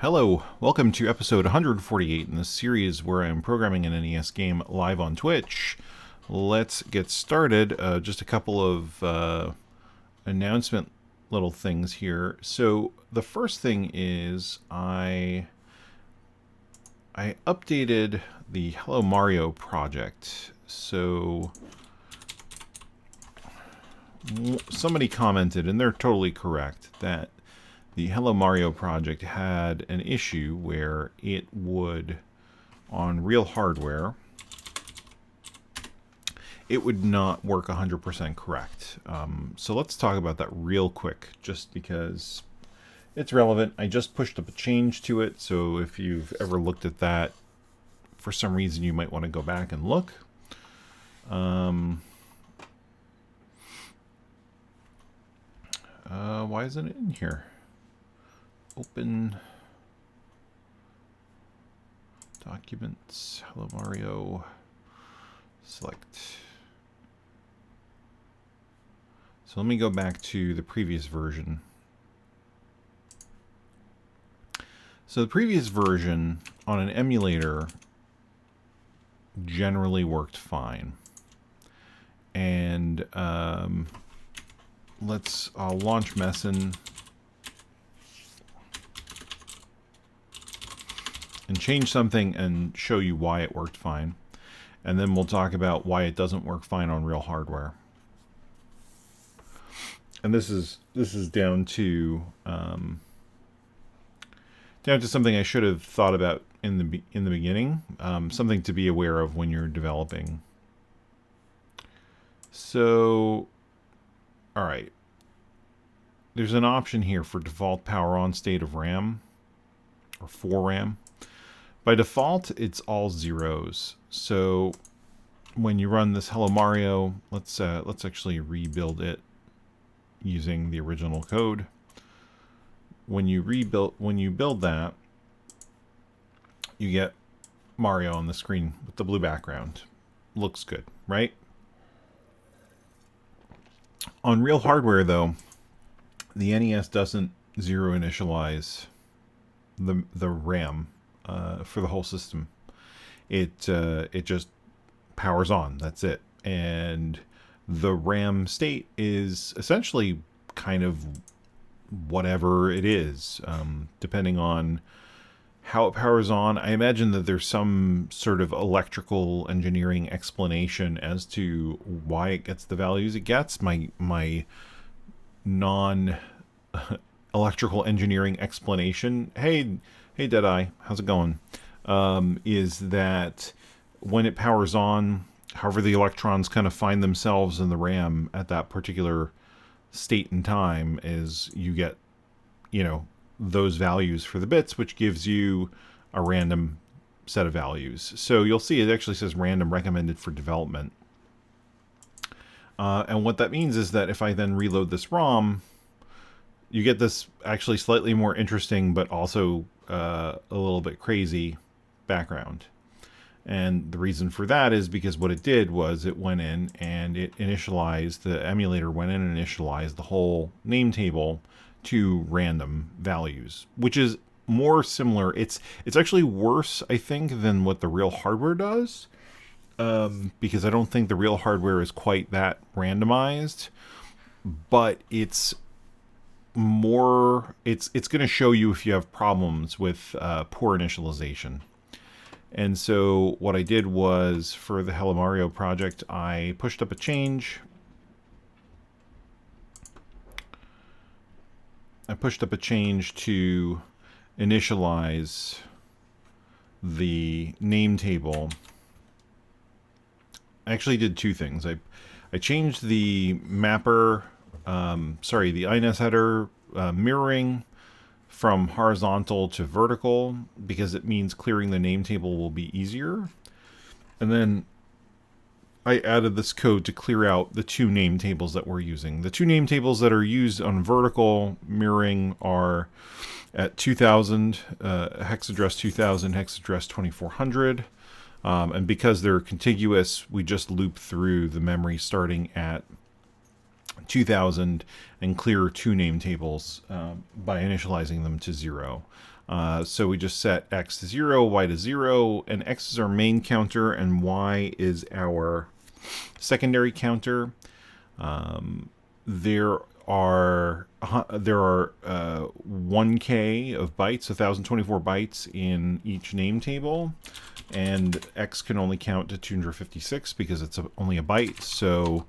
Hello, welcome to episode 148 in this series where I'm programming an NES game live on Twitch. Let's get started. Just a couple of announcement little things here. So the first thing is I updated the Hello Mario project. So somebody commented, and they're totally correct, that the Hello Mario project had an issue where it would, on real hardware, it would not work 100% correct. So let's talk about that real quick, just because it's relevant. I just pushed up a change to it, so if you've ever looked at that, for some reason you might want to go back and look. Why isn't it in here? Open documents, Hello Mario, select. So let me go back to the previous version. So the previous version on an emulator generally worked fine. And I'll launch Messin and change something and show you why it worked fine. And then we'll talk about why it doesn't work fine on real hardware. And this is down to something I should have thought about in the beginning, something to be aware of when you're developing. So, all right. There's an option here for default power on state of RAM, or for RAM. By default, it's all zeros. So when you run this Hello Mario, let's actually rebuild it using the original code. When you build that, you get Mario on the screen with the blue background. Looks good, right? On real hardware, though, the NES doesn't zero initialize the RAM for the whole system. It just powers on. That's it. And the RAM state is essentially kind of whatever it is, depending on how it powers on. I imagine that there's some sort of electrical engineering explanation as to why it gets the values it gets. My non electrical engineering explanation, hey Deadeye, how's it going, is that when it powers on, however the electrons kind of find themselves in the RAM at that particular state and time, is you get, those values for the bits, which gives you a random set of values. So you'll see it actually says random recommended for development. And what that means is that if I then reload this ROM, you get this actually slightly more interesting, but also a little bit crazy background. And the reason for that is because what it did was it went in and it initialized, the emulator went in and initialized the whole name table to random values, which is more similar. It's actually worse, I think, than what the real hardware does, because I don't think the real hardware is quite that randomized, but it's more, it's going to show you if you have problems with poor initialization. And so what I did was, for the Hello Mario project, I pushed up a change. I pushed up a change to initialize the name table. I actually did two things. I changed the mapper, the INES header mirroring from horizontal to vertical, because it means clearing the name table will be easier. And then I added this code to clear out the two name tables that we're using. The two name tables that are used on vertical mirroring are at 2000, hex address 2000, hex address 2400. And because they're contiguous, we just loop through the memory starting at 2000 and clear 2 name tables by initializing them to 0. So we just set x to 0, y to 0, and x is our main counter and y is our secondary counter. There are 1K of bytes, 1024 bytes in each name table, and x can only count to 256 because it's only a byte. So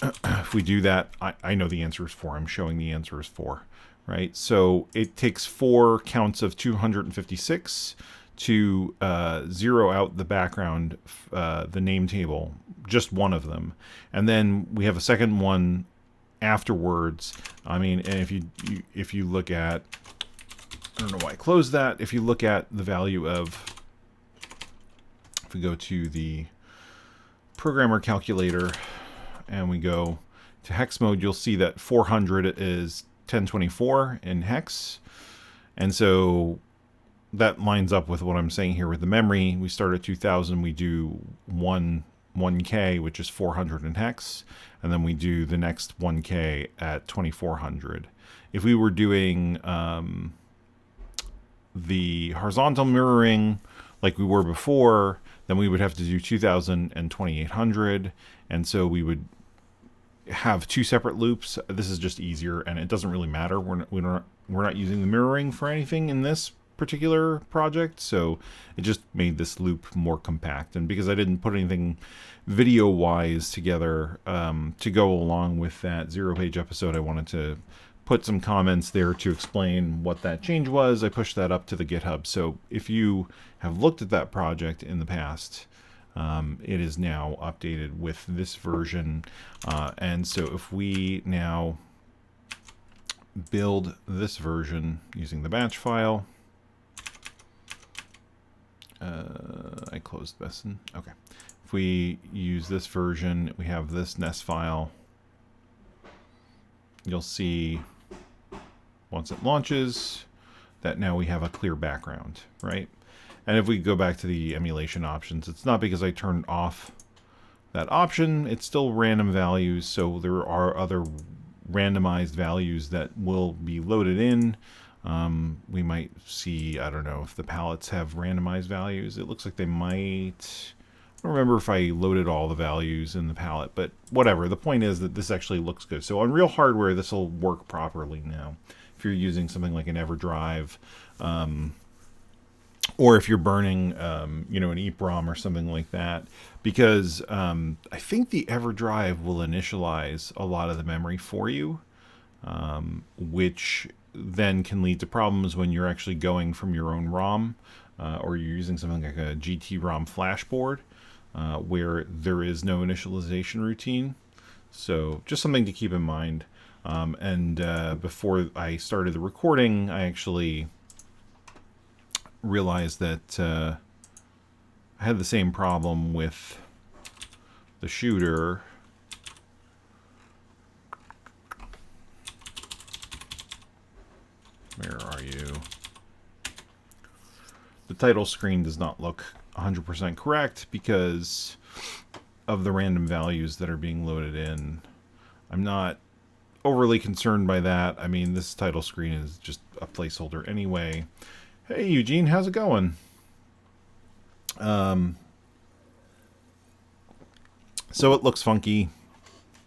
if we do that, I know the answer is 4. I'm showing the answer is 4, right? So it takes 4 counts of 256 to zero out the background, the name table, just one of them. And then we have a second one afterwards. I mean, and if you look at, I don't know why I closed that. If you look at the value of, if we go to the programmer calculator and we go to hex mode, you'll see that 400 is 1024 in hex. And so that lines up with what I'm saying here with the memory. We start at 2000, we do 1K, which is 400 in hex, and then we do the next 1K at 2400. If we were doing the horizontal mirroring like we were before, then we would have to do 2000 and 2800, and so we would have 2 separate loops. This is just easier, and it doesn't really matter. We're not using the mirroring for anything in this particular project, so it just made this loop more compact. And because I didn't put anything video wise together to go along with that 0-page episode, I wanted to put some comments there to explain what that change was. I pushed that up to the GitHub, so if you have looked at that project in the past, it is now updated with this version. And so if we now build this version using the batch file, I closed this. Okay. If we use this version, we have this NES file. You'll see once it launches that now we have a clear background, right? And if we go back to the emulation options, it's not because I turned off that option. It's still random values, so there are other randomized values that will be loaded in. We might see, I don't know if the palettes have randomized values. It looks like they might. I don't remember if I loaded all the values in the palette, but whatever. The point is that this actually looks good. So on real hardware, this will work properly now. If you're using something like an EverDrive, or if you're burning, you know, an EEPROM or something like that, because I think the EverDrive will initialize a lot of the memory for you, which then can lead to problems when you're actually going from your own ROM, or you're using something like a GT-ROM flash board, where there is no initialization routine. So just something to keep in mind. Before I started the recording, I actually realized that I had the same problem with the shooter. Where are you? The title screen does not look 100% correct because of the random values that are being loaded in. I'm not overly concerned by that. I mean, this title screen is just a placeholder anyway. Hey, Eugene, how's it going? So it looks funky.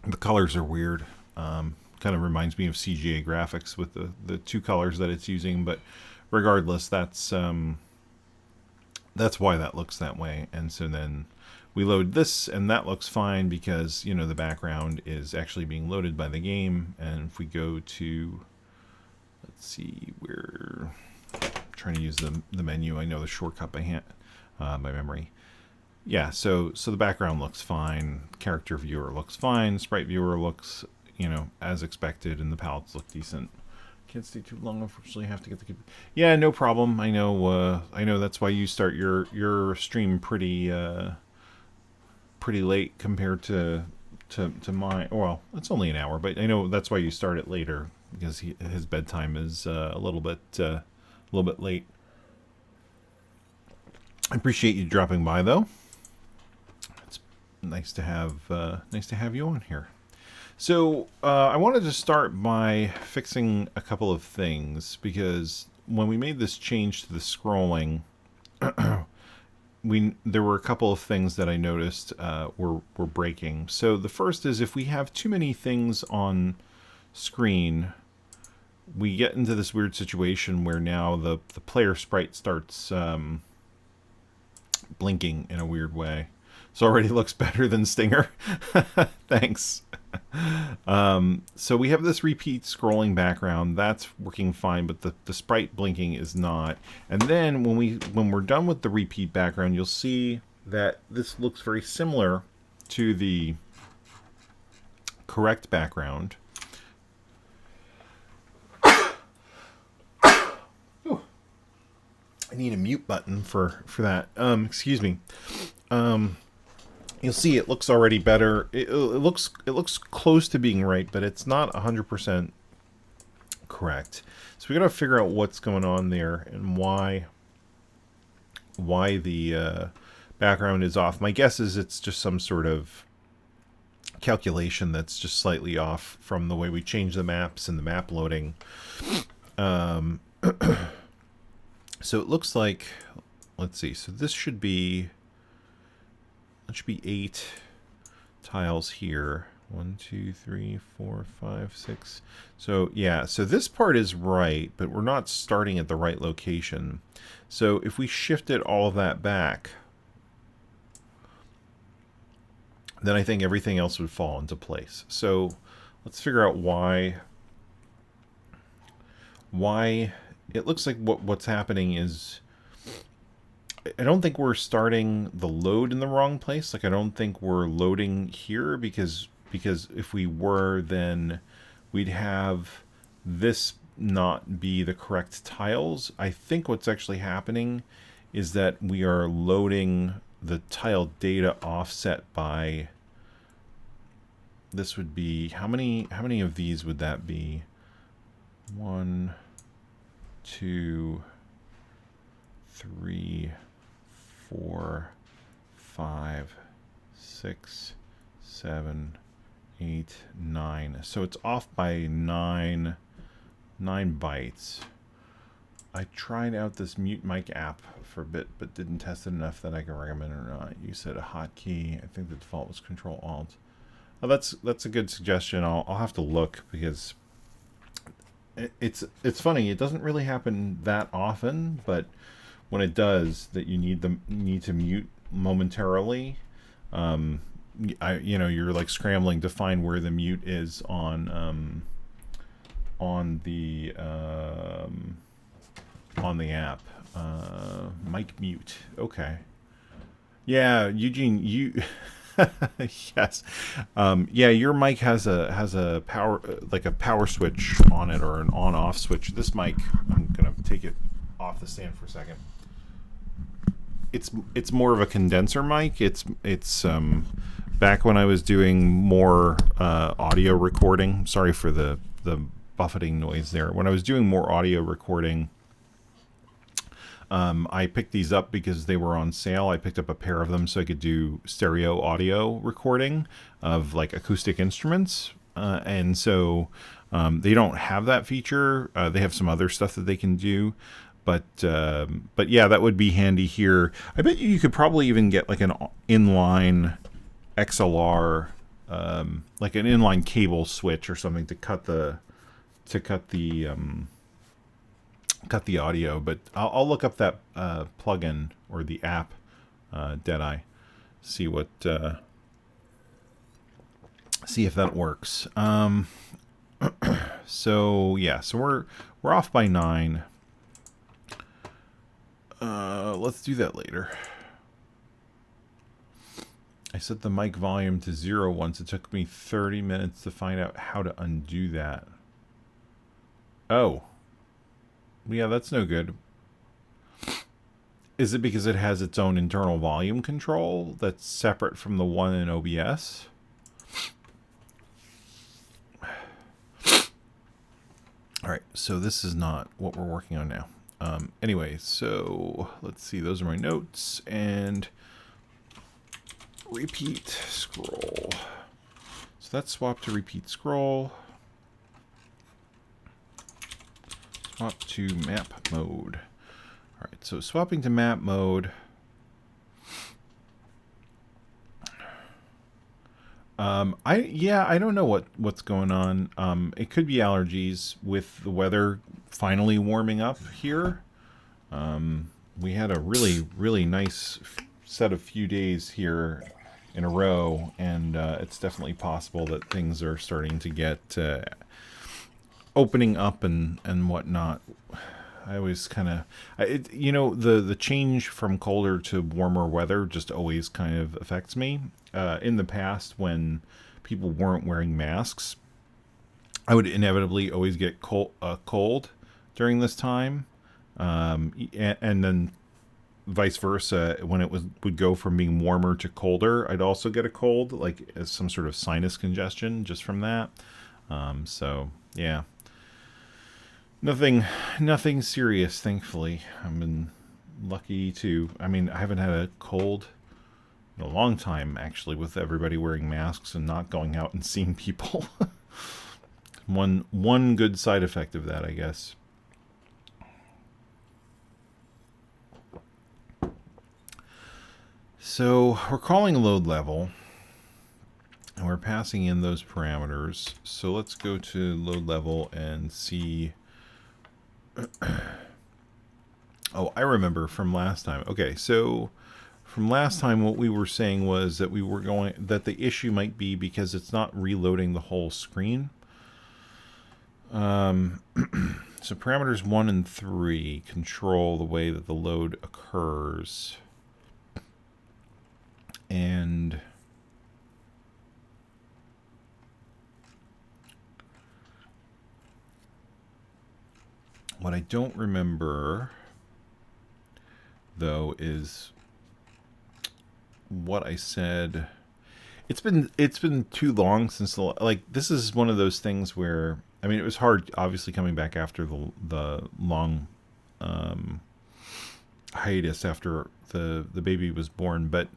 The colors are weird. Kind of reminds me of CGA graphics with the 2 colors that it's using, but regardless, that's why that looks that way. And so then we load this, and that looks fine because, you know, the background is actually being loaded by the game. And if we go to, let's see, we're trying to use the menu. I know the shortcut by hand, by memory. Yeah, so the background looks fine. Character viewer looks fine. Sprite viewer looks, you know, as expected, and the palettes look decent. Can't stay too long, unfortunately. Have to get the. Yeah, no problem. I know that's why you start your stream pretty late compared to mine. Well, it's only an hour, but I know that's why you start it later because his bedtime is a little bit late. I appreciate you dropping by, though. It's nice to have you on here. So I wanted to start by fixing a couple of things, because when we made this change to the scrolling, there were a couple of things that I noticed were breaking. So the first is, if we have too many things on screen, we get into this weird situation where now the player sprite starts blinking in a weird way. So already looks better than Stinger. Thanks. So we have this repeat scrolling background that's working fine, but the sprite blinking is not. And then when we're done with the repeat background, you'll see that this looks very similar to the correct background. Ooh. I need a mute button for that. Excuse me. You'll see it looks already better. It looks close to being right, but it's not 100% correct. So we got to figure out what's going on there and why the background is off. My guess is it's just some sort of calculation that's just slightly off from the way we change the maps and the map loading. So it looks like, let's see. So this should be. That should be 8 tiles here. 1, 2, 3, 4, 5, 6. So yeah, so this part is right, but we're not starting at the right location. So if we shifted all of that back, then I think everything else would fall into place. So let's figure out why it looks like what's happening is, I don't think we're starting the load in the wrong place. Like, I don't think we're loading here, because if we were, then we'd have this not be the correct tiles. I think what's actually happening is that we are loading the tile data offset by, this would be, how many of these would that be? 1, 2, 3, 4, 5, 6, 7, 8, 9. So it's off by 9 bytes. I tried out this Mute Mic app for a bit, but didn't test it enough that I can recommend it or not. You said a hotkey. I think the default was Control Alt. Oh, that's a good suggestion. I'll have to look, because it's funny. It doesn't really happen that often, but when it does, that you need to mute momentarily, you're like scrambling to find where the mute is on the app. Mic mute. Okay. Yeah, Eugene, you. Yes. Yeah, your mic has a power, like a power switch on it, or an on-off switch. This mic, I'm gonna take it off the stand for a second. It's more of a condenser mic. It's back when I was doing more audio recording. Sorry for the buffeting noise there. When I was doing more audio recording, I picked these up because they were on sale. I picked up a pair of them so I could do stereo audio recording of like acoustic instruments. And so they don't have that feature. They have some other stuff that they can do. But yeah, that would be handy here. I bet you could probably even get like an inline XLR, like an inline cable switch or something to cut the audio. But I'll look up that plugin or the app, Deadeye, see if that works. So yeah, so we're off by 9. Let's do that later. I set the mic volume to 0 once. It took me 30 minutes to find out how to undo that. Oh. Yeah, that's no good. Is it because it has its own internal volume control that's separate from the one in OBS? Alright, so this is not what we're working on now. Anyway, so let's see. Those are my notes. And repeat scroll. So let's swap to repeat scroll. Swap to map mode. All right, so swapping to map mode. I don't know what's going on. It could be allergies with the weather finally warming up here. We had a really nice set of few days here in a row, and it's definitely possible that things are starting to get opening up and whatnot. I always kind of, the change from colder to warmer weather just always kind of affects me. In the past, when people weren't wearing masks, I would inevitably always get cold during this time, and then vice versa. When it would go from being warmer to colder, I'd also get a cold, like as some sort of sinus congestion just from that. So yeah. Nothing serious, thankfully. I've been lucky to. I mean, I haven't had a cold in a long time, actually, with everybody wearing masks and not going out and seeing people. One good side effect of that, I guess. So we're calling a load level, and we're passing in those parameters. So let's go to load level and see. Oh, I remember from last time. Okay, so from last time what we were saying was that that the issue might be because it's not reloading the whole screen. So parameters 1 and 3 control the way that the load occurs. And what I don't remember, though, is what I said. It's been too long since this is one of those things where, I mean, it was hard, obviously, coming back after the long hiatus after the baby was born, but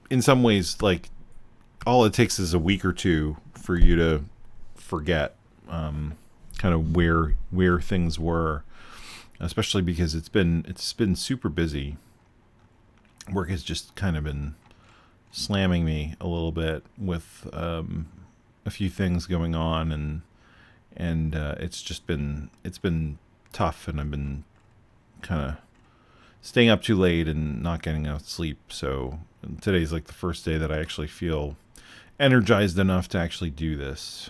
in some ways, like, all it takes is a week or two for you to forget kind of where things were, especially because it's been super busy. Work has just kind of been slamming me a little bit with a few things going on, and it's been tough, and I've been kind of staying up too late and not getting enough sleep. So today's like the first day that I actually feel energized enough to actually do this.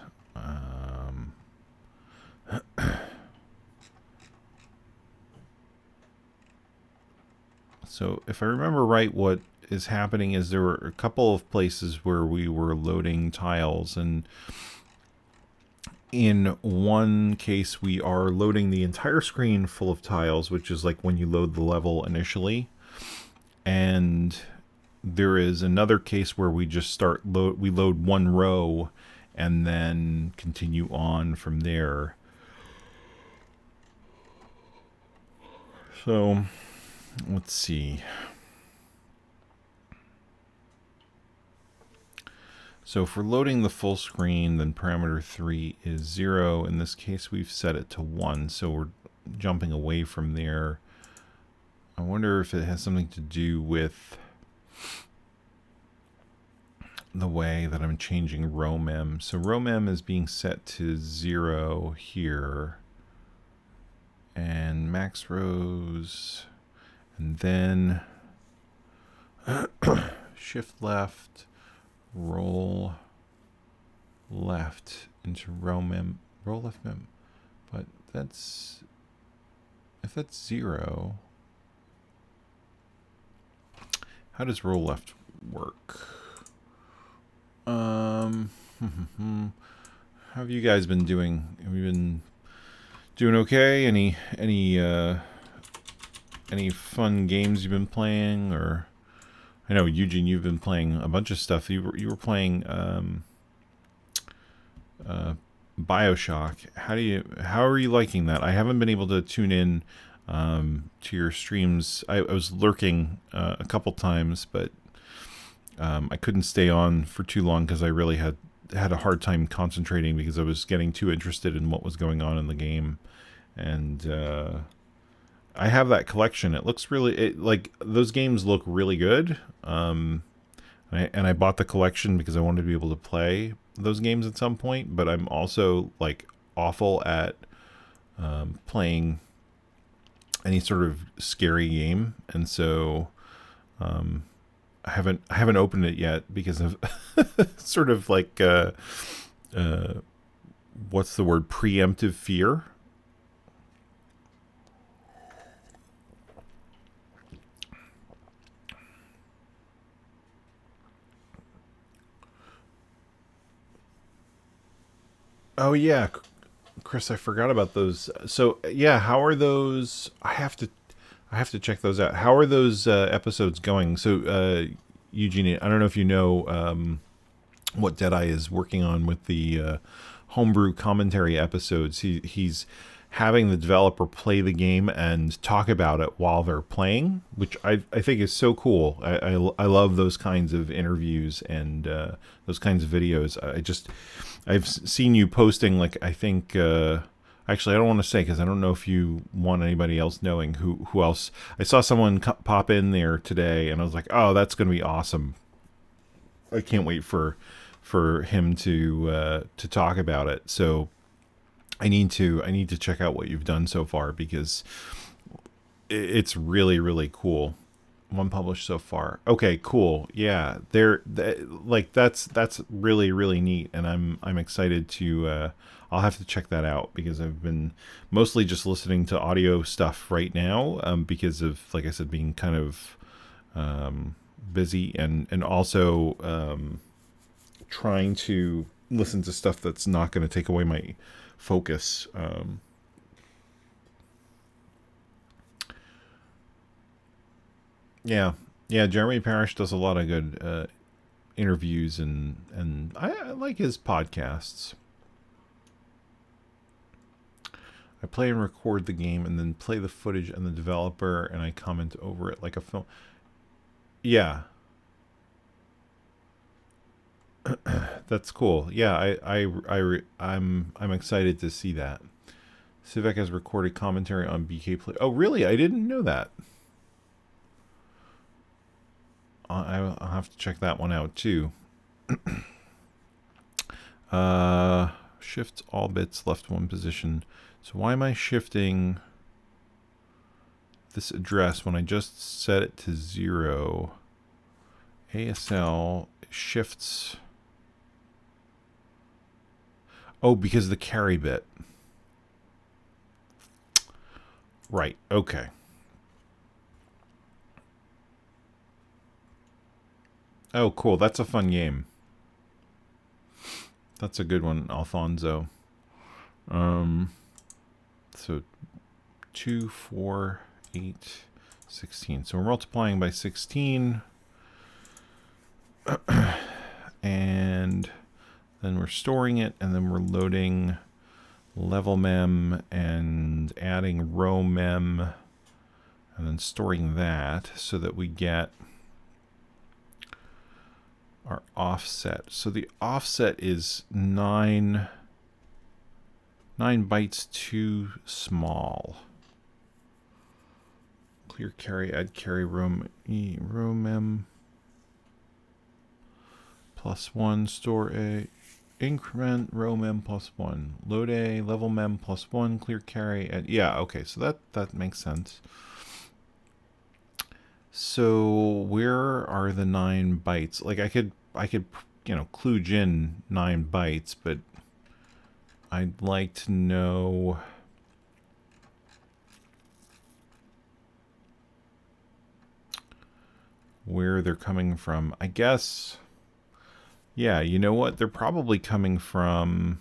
So if I remember right, what is happening is there were a couple of places where we were loading tiles, and in one case we are loading the entire screen full of tiles, which is like when you load the level initially. And there is another case where we just we load one row and then continue on from there. So let's see. So if we're loading the full screen, then parameter 3 is 0. In this case, we've set it to 1, so we're jumping away from there. I wonder if it has something to do with the way that I'm changing ROM. So ROM is being set to 0 here. And max rows. And then shift left, roll left into row left mem. But if that's 0, how does roll left work? How have you guys been doing? Have you been doing okay? Any fun games you've been playing? Or I know, Eugene, you've been playing a bunch of stuff. You were playing BioShock. How are you liking that? I haven't been able to tune in to your streams. I was lurking a couple times, but I couldn't stay on for too long because I really had had a hard time concentrating because I was getting too interested in what was going on in the game. And I have that collection. It looks really like those games look really good. And I bought the collection because I wanted to be able to play those games at some point. But I'm also like awful at playing any sort of scary game, and so I haven't opened it yet because of sort of like what's the word, preemptive fear. Oh yeah, Chris, I forgot about those. So yeah, how are those? I have to check those out. How are those episodes going? So Eugene, I don't know if you know what Deadeye is working on with the homebrew commentary episodes. He's having the developer play the game and talk about it while they're playing, which I think is so cool. I love those kinds of interviews and those kinds of videos. I've seen you posting, like, I think actually I don't want to say because I don't know if you want anybody else knowing who else. I saw someone pop in there today and I was like, oh, that's going to be awesome. I can't wait for him to talk about it. So I need to check out what you've done so far because it's really, really cool. One published so far. Okay, cool. Yeah, that's really, really neat, and I'm excited to. I'll have to check that out because I've been mostly just listening to audio stuff right now because of, like I said, being kind of busy and also trying to listen to stuff that's not going to take away my focus. Yeah, Jeremy Parrish does a lot of good interviews, and I like his podcasts. I play and record the game and then play the footage and the developer, and I comment over it like a film. Yeah, that's cool. Yeah, I'm excited to see that. Civic has recorded commentary on BK Play. Oh, really? I didn't know that. I'll have to check that one out too. Shift all bits left one position. So why am I shifting this address when I just set it to 0? ASL shifts. Oh, because of the carry bit. Right, okay. Oh, cool. That's a fun game. That's a good one, Alfonso. So 2, 4, 8, 16. So we're multiplying by 16. And then we're storing it, and then we're loading level mem and adding row mem, and then storing that so that we get our offset. So the offset is 9 bytes too small. Clear carry, add carry, row mem +1, store a, increment row mem +1, load a, level mem +1, clear carry, and yeah, okay, so that makes sense. So where are the 9 bytes? Like I could kludge in 9 bytes, but I'd like to know where they're coming from. I guess, yeah, you know what? They're probably coming from,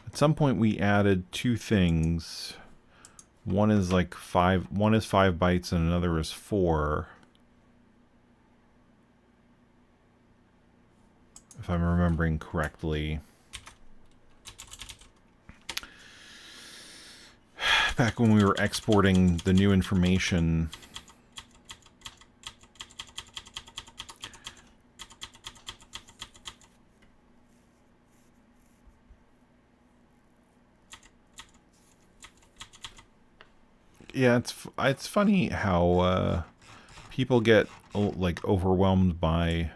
at some point we added 2 things. One is like 5 bytes and another is 4. If I'm remembering correctly. Back when we were exporting the new information. Yeah, it's funny how people get like overwhelmed by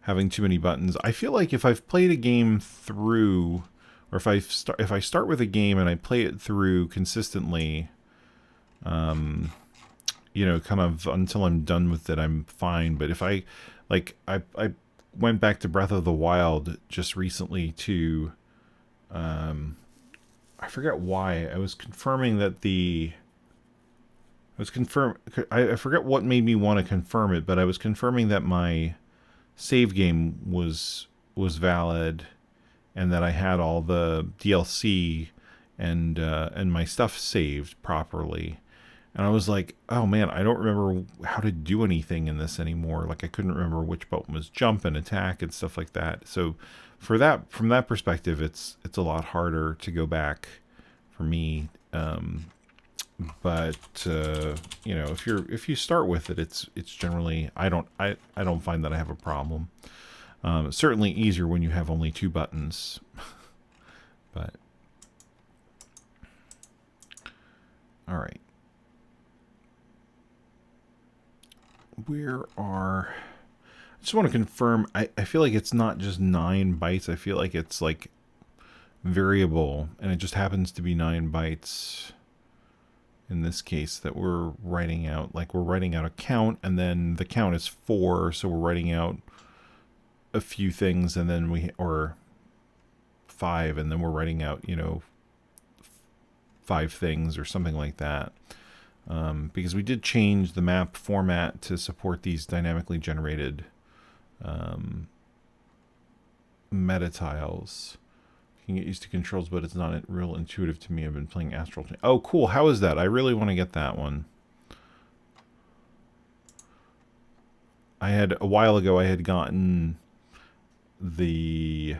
having too many buttons. I feel like if I've played a game through, or if I start with a game and I play it through consistently, you know, kind of until I'm done with it, I'm fine. But if I went back to Breath of the Wild just recently to, I forget why. I was confirming that I forget what made me want to confirm it, but I was confirming that my save game was valid and that I had all the DLC and my stuff saved properly. And I was like, oh man, I don't remember how to do anything in this anymore. Like I couldn't remember which button was jump and attack and stuff like that. So from that perspective, it's a lot harder to go back for me. But you know, if you start with it, it's generally I don't find that I have a problem. Certainly easier when you have only two buttons. But all right, I just want to confirm. I feel like it's not just 9 bytes. I feel like it's like variable, and it just happens to be 9 bytes. In this case, that we're writing out, like we're writing out a count, and then the count is 4, so we're writing out a few things, and then or 5, and then we're writing out, you know, 5 things or something like that. Because we did change the map format to support these dynamically generated meta tiles. Can get used to controls, but it's not real intuitive to me. I've been playing Astral Chain. Oh, cool. How is that? I really want to get that one. A while ago, I had gotten the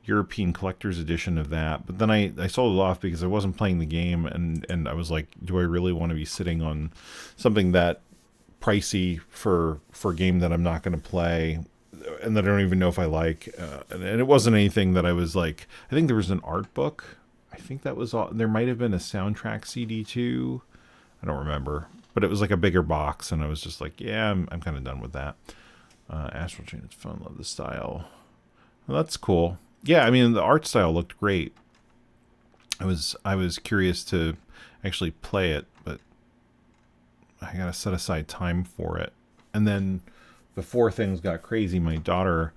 European Collector's Edition of that, but then I sold it off because I wasn't playing the game, and I was like, do I really want to be sitting on something that pricey for a game that I'm not going to play and that I don't even know if I like, and it wasn't anything that I was like. I think there was an art book. I think that was all. There might have been a soundtrack CD too. I don't remember, but it was like a bigger box, and I was just like, yeah, I'm kind of done with that. Astral Chain is fun. Love the style. Well, that's cool. Yeah, I mean the art style looked great. I was curious to actually play it, but I gotta set aside time for it, and then before things got crazy, my daughter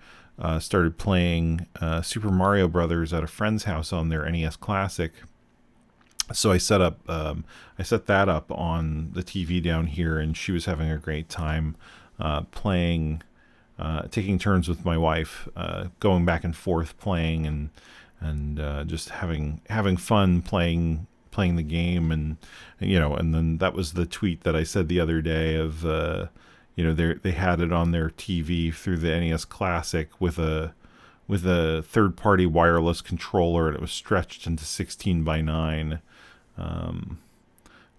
started playing Super Mario Brothers at a friend's house on their NES Classic. So I set that up on the TV down here, and she was having a great time playing, taking turns with my wife, going back and forth playing, and just having fun playing the game, and you know, and then that was the tweet that I said the other day of. You know, they had it on their TV through the NES Classic with a third-party wireless controller, and it was stretched into 16:9. I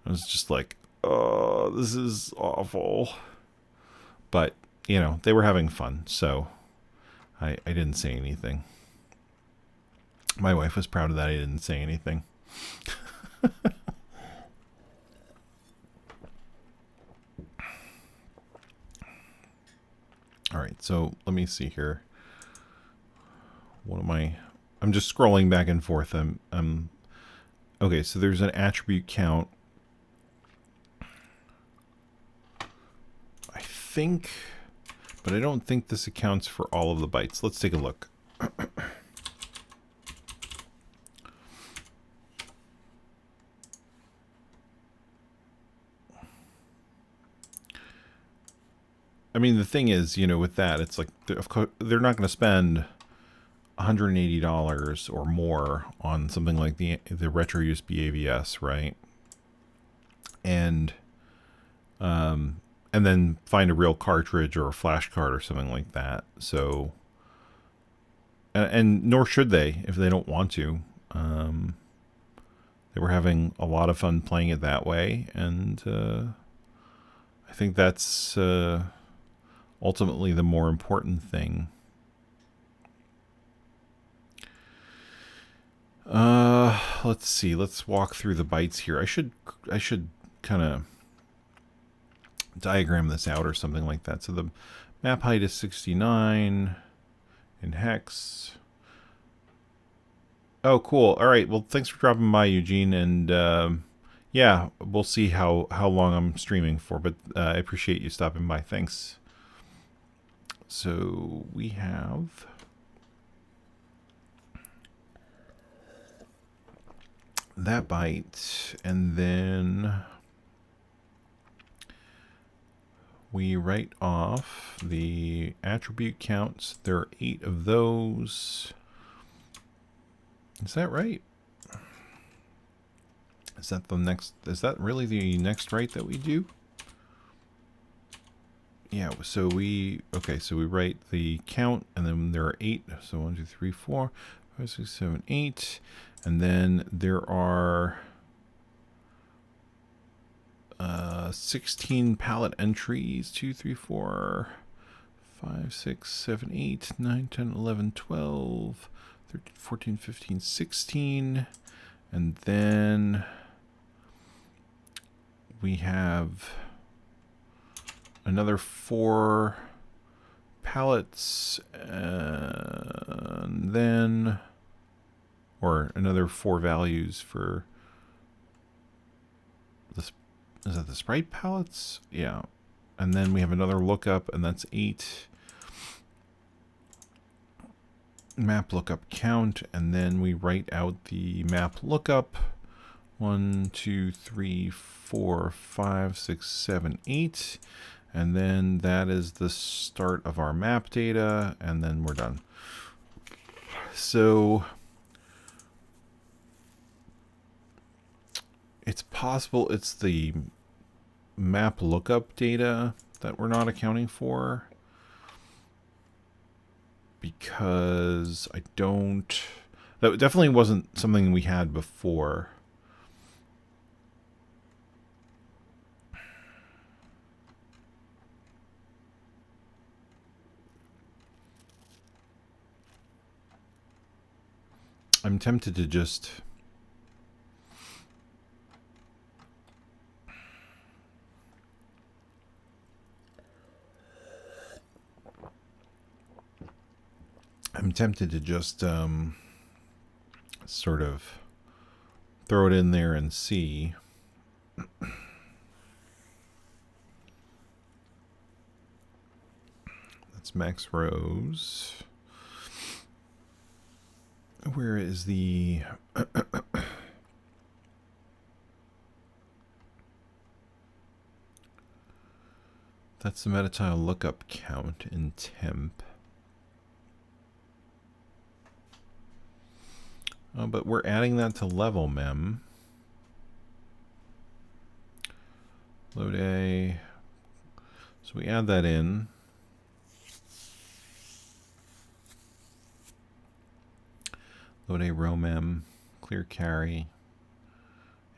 was just like, oh, this is awful. But you know, they were having fun, so I didn't say anything. My wife was proud of that. I didn't say anything. All right, so let me see here. What am I? I'm just scrolling back and forth. Okay. So there's an attribute count. I think, but I don't think this accounts for all of the bytes. Let's take a look. I mean, the thing is, you know, with that, it's like, of course, they're not going to spend $180 or more on something like the retro USB AVS, right? And then find a real cartridge or a flash card or something like that. So, and nor should they if they don't want to. They were having a lot of fun playing it that way, and I think that's ultimately the more important thing. Let's see. Let's walk through the bytes here. I should kind of diagram this out or something like that. So the map height is 69 in hex. Oh, cool. All right. Well, thanks for dropping by, Eugene. And yeah, we'll see how long I'm streaming for. But I appreciate you stopping by. Thanks. So we have that byte, and then we write off the attribute counts. There are 8 of those. Is that right? Is that the next? Is that really the next write that we do? Yeah. So we So we write the count, and then there are 8. So 1, 2, 3, 4, 5, 6, 7, 8, and then there are 16 palette entries. 2, 3, 4, 5, 6, 7, 8, 9, 10, 11, 12, 13, 14, 15, 16, and then we have another 4 palettes, and then, or another 4 values for this. Is that the sprite palettes? Yeah. And then we have another lookup, and that's 8. Map lookup count, and then we write out the map lookup. 1, 2, 3, 4, 5, 6, 7, 8. And then that is the start of our map data, and then we're done. So it's possible it's the map lookup data that we're not accounting for, because that definitely wasn't something we had before. I'm tempted to just sort of throw it in there and see. That's max rows. Where is the that's the metatile lookup count in temp. Oh, but we're adding that to level mem. Load A. So we add that in. Load A ROM mem, clear carry,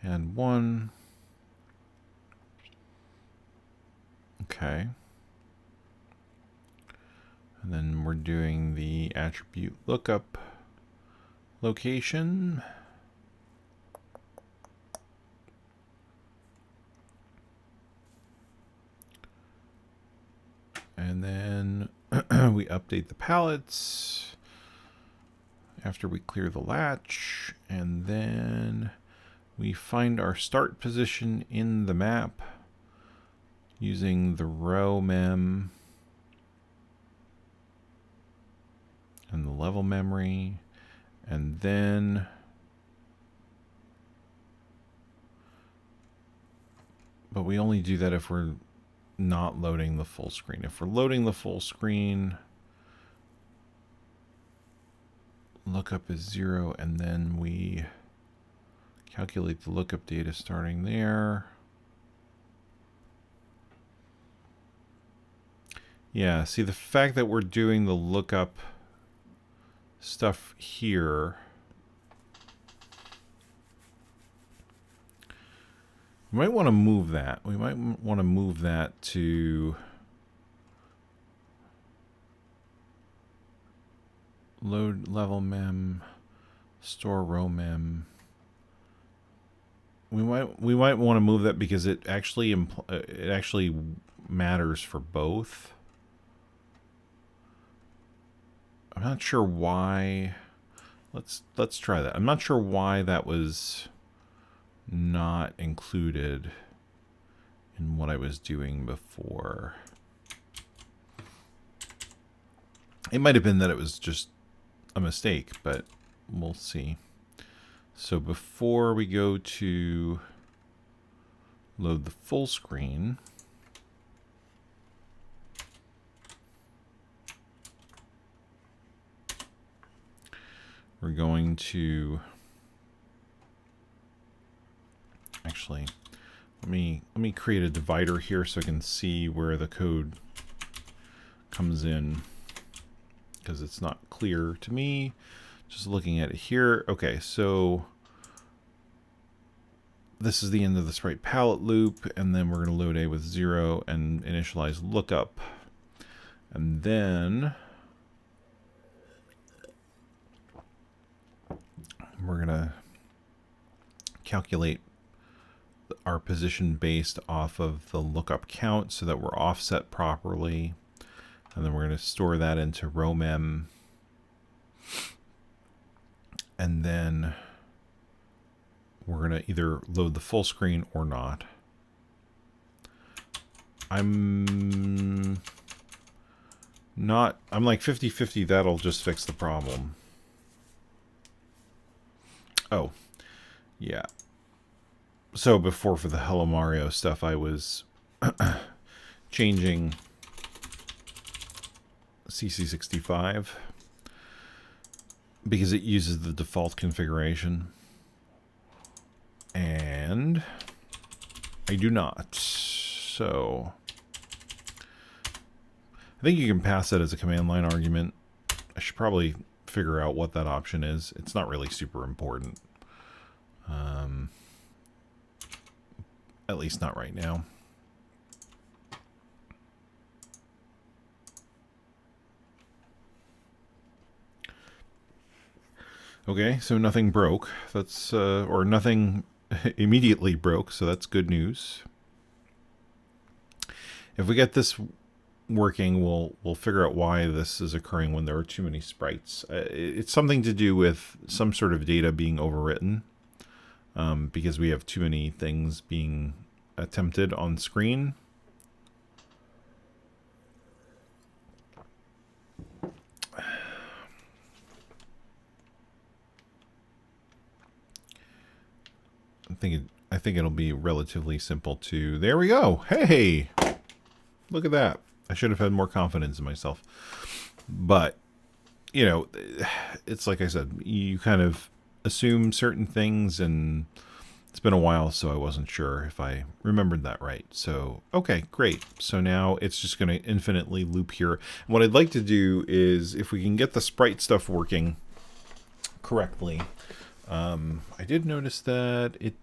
and 1. Okay. And then we're doing the attribute lookup location. And then we update the palettes after we clear the latch, and then we find our start position in the map using the row mem and the level memory, and then but we only do that if we're not loading the full screen. If we're loading the full screen, lookup is 0, and then we calculate the lookup data starting there. Yeah, see, the fact that we're doing the lookup stuff here, we might want to move that. We might want to move that to load level mem, Store ROM. We might want to move that because it actually matters for both. I'm not sure why. Let's try that. I'm not sure why that was not included in what I was doing before. It might have been that it was just a mistake, but we'll see. So before we go to load the full screen, we're going to actually let me create a divider here so I can see where the code comes in, because it's not clear to me just looking at it here. Okay, so this is the end of the sprite palette loop, and then we're going to load A with 0 and initialize lookup, and then we're going to calculate our position based off of the lookup count so that we're offset properly. And then we're going to store that into ROM. And then we're going to either load the full screen or not. I'm like 50-50. That'll just fix the problem. Oh, yeah. So before, for the Hello Mario stuff, I was changing CC65 because it uses the default configuration, and I do not. So I think you can pass that as a command line argument. I should probably figure out what that option is. It's not really super important. At least not right now. Okay, so nothing broke. That's or nothing immediately broke, so that's good news. If we get this working, we'll figure out why this is occurring when there are too many sprites. It's something to do with some sort of data being overwritten, because we have too many things being attempted on screen. I think it'll be relatively simple to. There we go. Hey, look at that. I should have had more confidence in myself. But, you know, it's like I said, you kind of assume certain things, and it's been a while, so I wasn't sure if I remembered that right. So, okay, great. So now it's just going to infinitely loop here. And what I'd like to do is, if we can get the sprite stuff working correctly, I did notice that it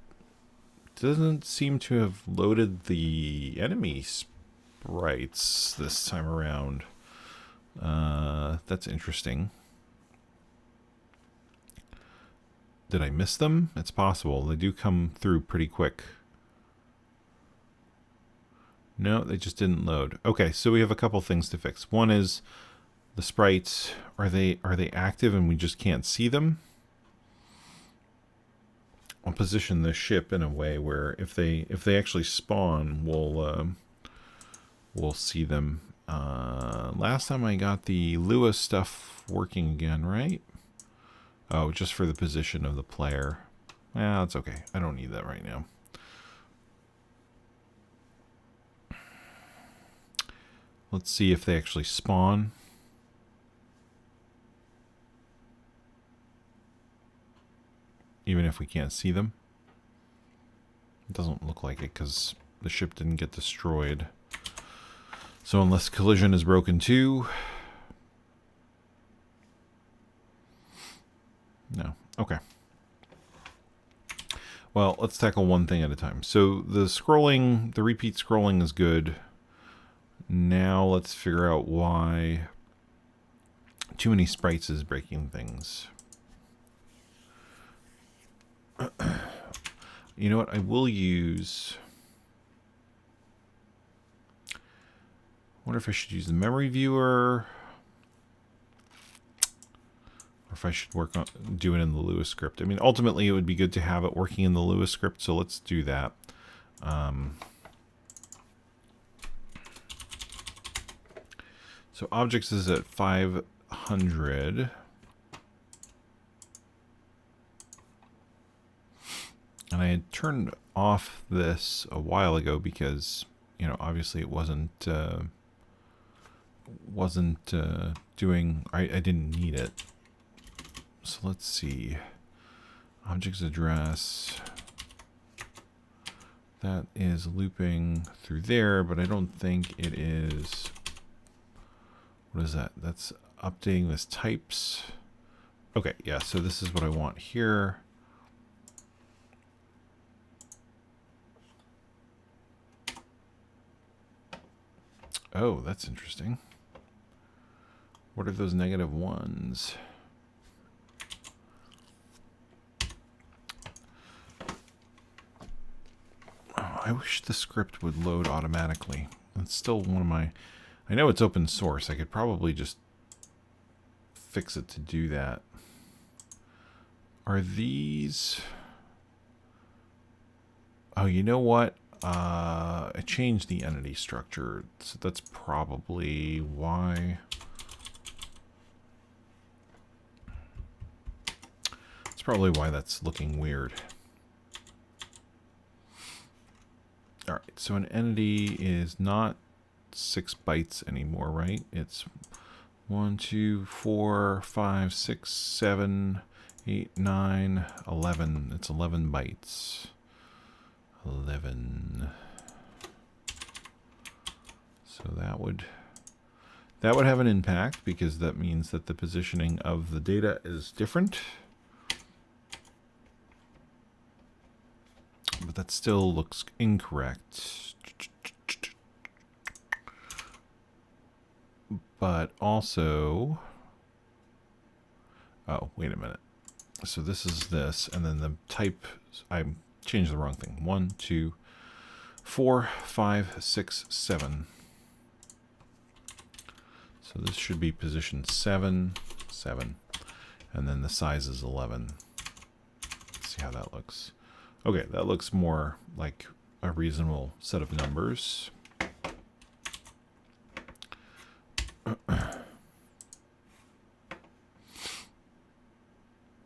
doesn't seem to have loaded the enemy sprites this time around. That's interesting. Did I miss them? It's possible. They do come through pretty quick. No, they just didn't load. Okay, so we have a couple things to fix. One is the sprites. Are they active and we just can't see them? I'll position the ship in a way where if they actually spawn, we'll see them. Last time I got the Lua stuff working again, right? Oh, just for the position of the player. Yeah, that's okay. I don't need that right now. Let's see if they actually spawn. Even if we can't see them. It doesn't look like it because the ship didn't get destroyed. So unless collision is broken too. No. Okay. Well, let's tackle one thing at a time. So the scrolling, the repeat scrolling is good. Now let's figure out why too many sprites is breaking things. You know what? I will use... I wonder if I should use the memory viewer, or if I should work on do it in the Lua script. I mean, ultimately, it would be good to have it working in the Lua script, so let's do that. So objects is at 500. And I had turned off this a while ago because, you know, obviously it wasn't doing, I didn't need it. So let's see. Objects address. That is looping through there, but I don't think it is. What is that? That's updating this types. Okay, yeah, so this is what I want here. Oh, that's interesting. What are those negative ones? Oh, I wish the script would load automatically. It's still one of my... I know it's open source. I could probably just fix it to do that. Are these... Oh, you know what? I changed the entity structure, so that's probably why. That's probably why that's looking weird. All right, so an entity is not 6 bytes anymore, right? It's 1, 2, 4, 5, 6, 7, 8, 9, 11. It's 11 bytes. 11. So that would have an impact because that means that the positioning of the data is different. But that still looks incorrect. But also, oh, wait a minute. So this is this, and then the type, I changed the wrong thing. 1, 2, 4, 5, 6, 7. So this should be position 7, 7. And then the size is 11. Let's see how that looks. Okay, that looks more like a reasonable set of numbers.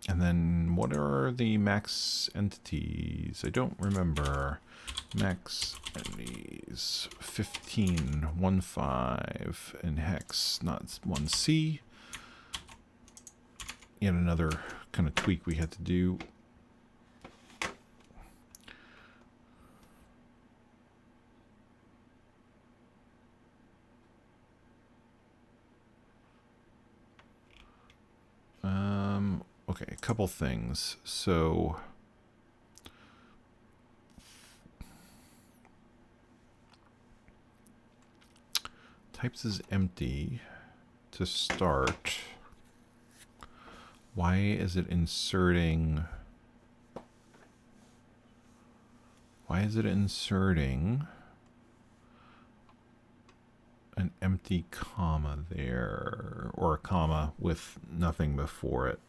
And then what are the max entities? I don't remember. Max entities 15, 1, 5 in hex, not 1C. Yet another kind of tweak we had to do. Okay, a couple things. So types is empty to start. Why is it inserting? Why is it inserting an empty comma there, or a comma with nothing before it?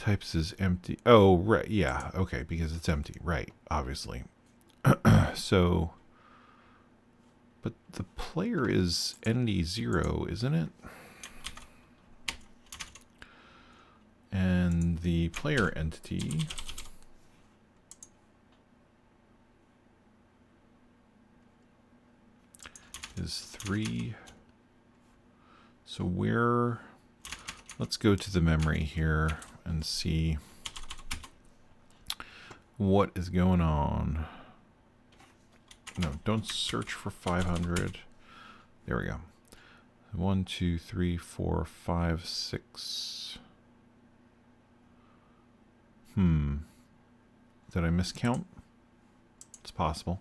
Types is empty. Oh, right. Yeah. Okay. Because it's empty. Right. Obviously. So, but the player is entity 0, isn't it? And the player entity is 3. So where, let's go to the memory here and see what is going on. No, don't search for 500. There we go. 1, 2, 3, 4, 5, 6. Did I miscount? It's possible.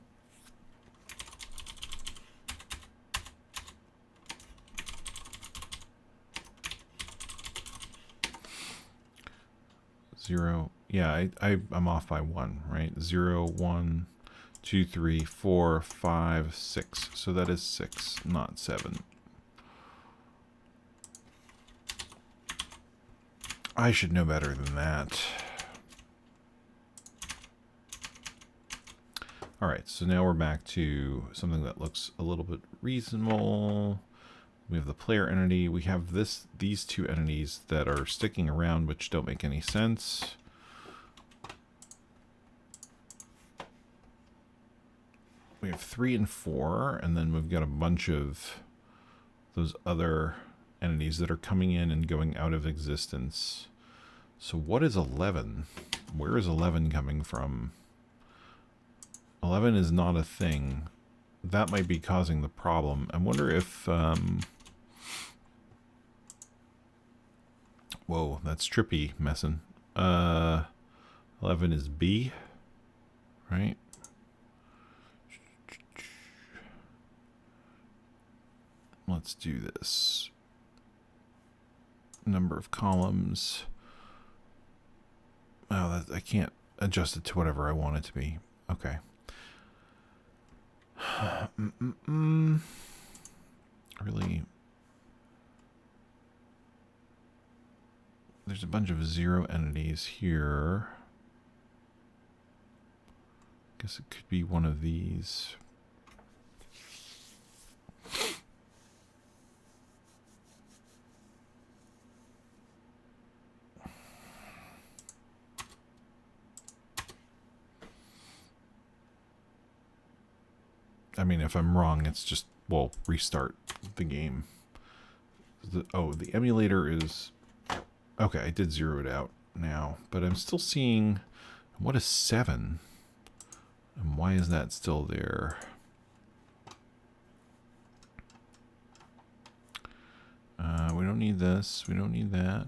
0. Yeah, I'm off by 1, right? 0, 1, 2, 3, 4, 5, 6. So that is 6, not 7. I should know better than that. Alright, so now we're back to something that looks a little bit reasonable. We have the player entity. We have these two entities that are sticking around, which don't make any sense. We have 3 and 4, and then we've got a bunch of those other entities that are coming in and going out of existence. So what is 11? Where is 11 coming from? 11 is not a thing. That might be causing the problem. I wonder if... whoa, that's trippy messing. 11 is B, right? Let's do this. Number of columns. Oh, I can't adjust it to whatever I want it to be. Okay. Really? There's a bunch of 0 entities here. Guess it could be one of these. I mean, if I'm wrong, it's just, well, restart the game. The emulator is... Okay, I did zero it out now, but I'm still seeing... What is 7? And why is that still there? We don't need this. We don't need that.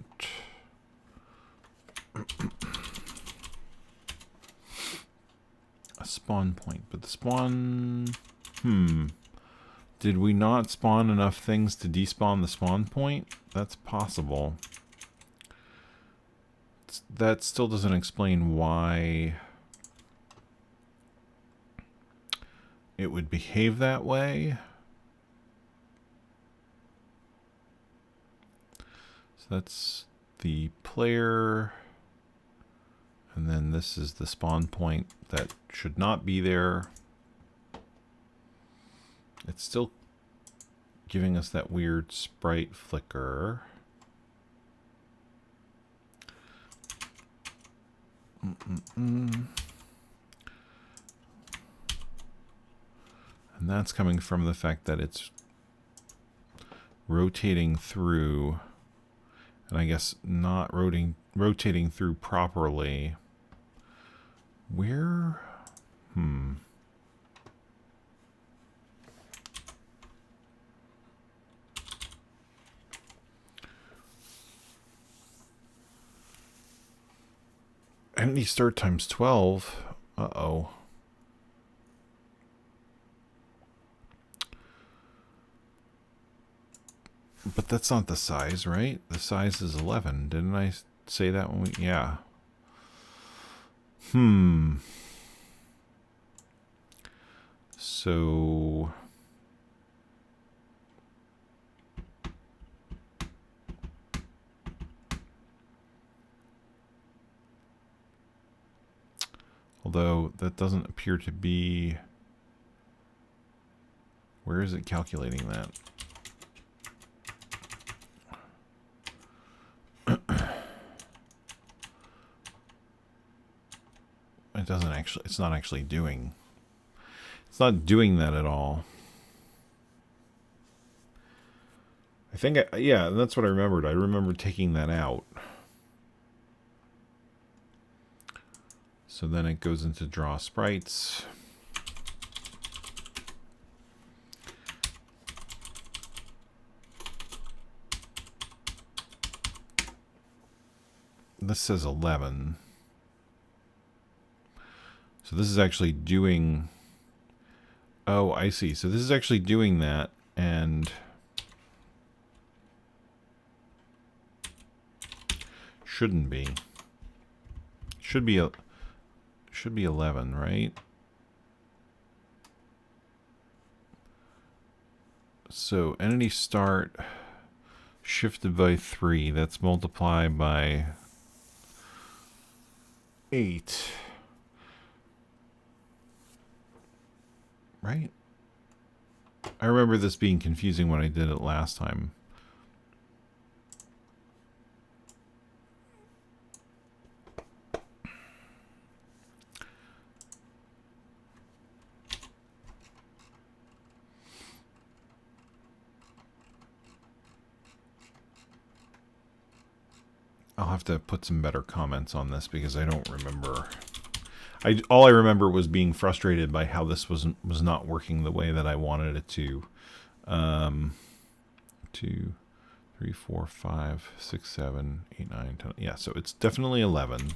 A spawn point, but the spawn... Did we not spawn enough things to despawn the spawn point? That's possible. That still doesn't explain why it would behave that way. So that's the player, and then this is the spawn point that should not be there. It's still giving us that weird sprite flicker. And that's coming from the fact that it's rotating through, and I guess not rotating through properly. Where? Entity start times 12. Uh-oh. But that's not the size, right? The size is 11. Didn't I say that when we... Yeah. So... Although that doesn't appear to be... Where is it calculating that? It doesn't actually, it's not actually doing, it's not doing that at all. I think, yeah, that's what I remembered. I remember taking that out. So then it goes into draw sprites. This says 11. So this is actually doing... Oh, I see. So this is actually doing that, and... Shouldn't be. should be 11, right? So entity start shifted by 3. That's multiplied by 8. Right? I remember this being confusing when I did it last time. I'll have to put some better comments on this because I don't remember. All I remember was being frustrated by how this was not working the way that I wanted it to. 2, 3, 4, 5, 6, 7, 8, 9, 10. Yeah, so it's definitely 11.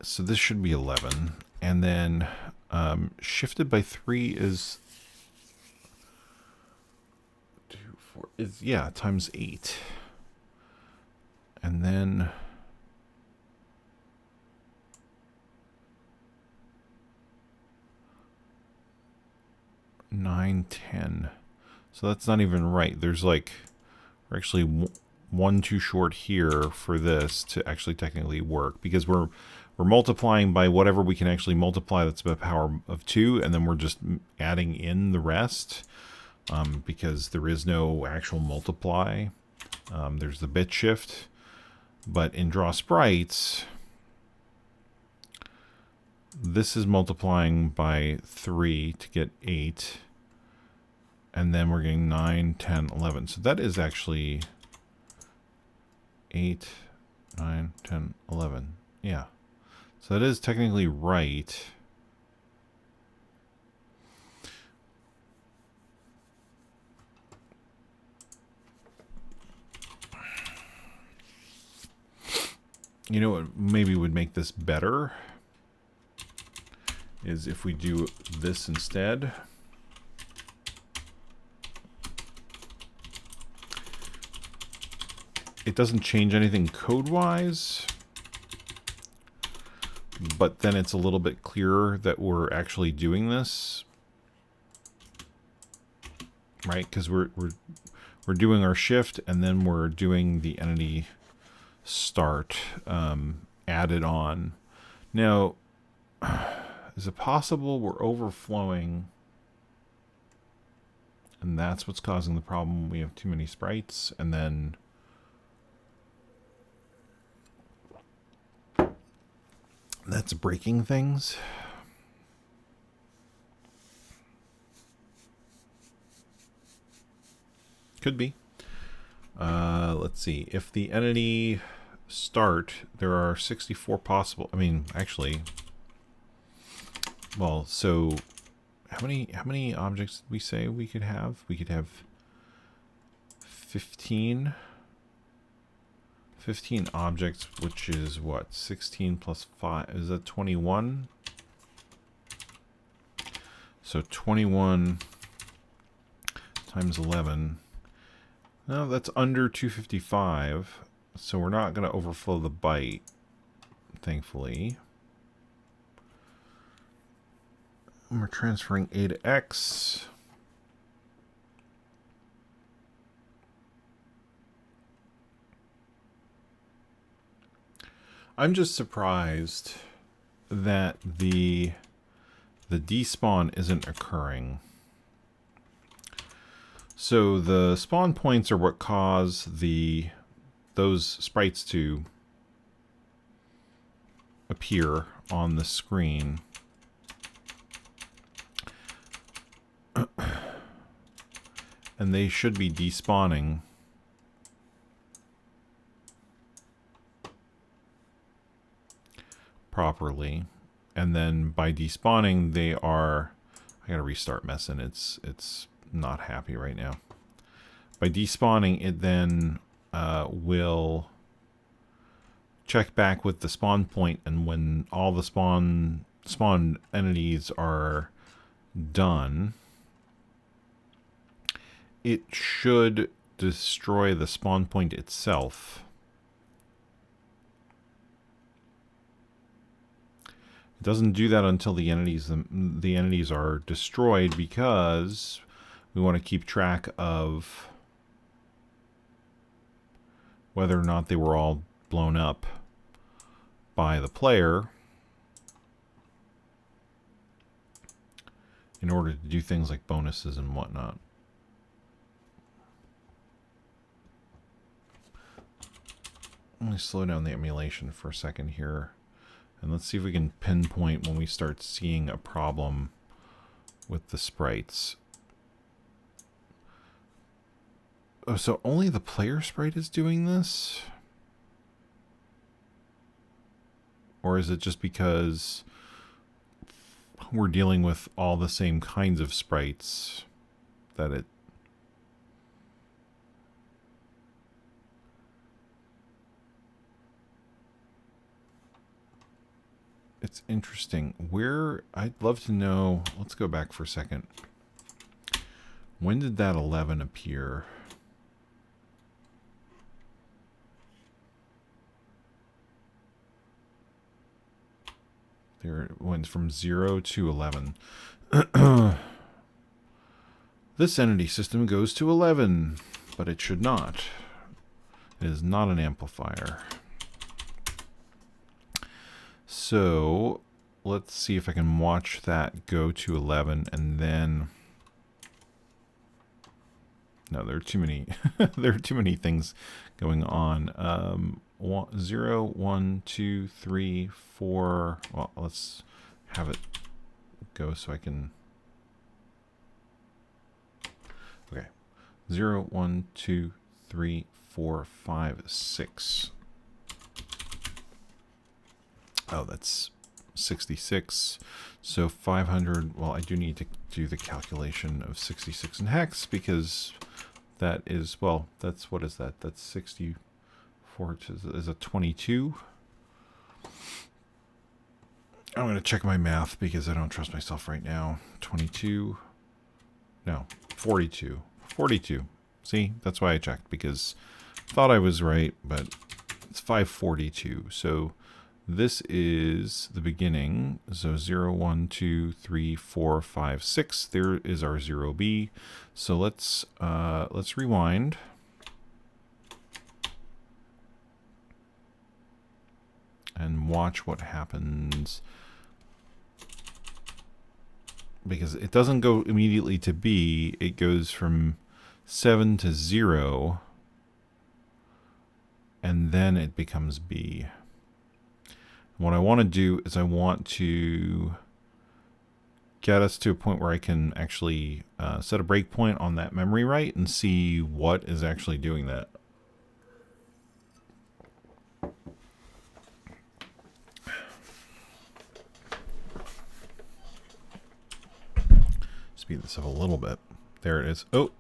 So this should be 11. And then shifted by 3 is... yeah, times 8. And then 9, 10. So that's not even right. There's like, we're actually one too short here for this to actually technically work, because we're multiplying by whatever we can actually multiply that's the power of 2, and then we're just adding in the rest. Because there is no actual multiply. There's the bit shift. But in draw sprites, this is multiplying by 3 to get 8. And then we're getting 9, 10, 11. So that is actually 8, 9, 10, 11. Yeah. So that is technically right. You know what maybe would make this better is if we do this instead. It doesn't change anything code-wise, but then it's a little bit clearer that we're actually doing this, right? Because we're doing our shift, and then we're doing the entity start added on. Now, is it possible we're overflowing and that's what's causing the problem? We have too many sprites, and then that's breaking things. Could be. Let's see. If the entity start, there are 64 possible. I mean, actually, well, so how many objects did we say we could have? We could have 15 objects, which is what? 16 plus 5. Is that 21? So 21 times 11. No, that's under 255. So we're not going to overflow the byte, thankfully. And we're transferring A to X. I'm just surprised that the despawn isn't occurring. So the spawn points are what cause those sprites to appear on the screen. And they should be despawning. Properly. And then by despawning, they are... I gotta restart Messin. It's not happy right now. By despawning, it then will check back with the spawn point, and when all the spawn entities are done, it should destroy the spawn point itself. It doesn't do that until the entities are destroyed, because we want to keep track of whether or not they were all blown up by the player in order to do things like bonuses and whatnot. Let me slow down the emulation for a second here, and let's see if we can pinpoint when we start seeing a problem with the sprites. Oh, so only the player sprite is doing this? Or is it just because we're dealing with all the same kinds of sprites that it... It's interesting. I'd love to know... Let's go back for a second. When did that 11 appear? There it went from 0 to 11. This entity system goes to 11, but it should not. It is not an amplifier. So let's see if I can watch that go to 11 and then... No, there are too many. There are too many things going on. 0, 1, 2, 3, 4. Well, let's have it go so I can. Okay. 0, 1, 2, 3, 4, 5, 6. Oh, that's 66. So 500. Well, I do need to do the calculation of 66 in hex, because that is, well, that's, what is that? That's 64 is a 22. I'm going to check my math because I don't trust myself right now. 22. No, 42. 42. See, that's why I checked, because I thought I was right, but it's 542. So this is the beginning. So 0, 1, 2, 3, 4, 5, 6. There is our 0B. So let's rewind. And watch what happens. Because it doesn't go immediately to B. It goes from 7 to 0. And then it becomes B. What I want to do is I want to get us to a point where I can actually set a breakpoint on that memory write and see what is actually doing that. Speed this up a little bit. There it is. Oh!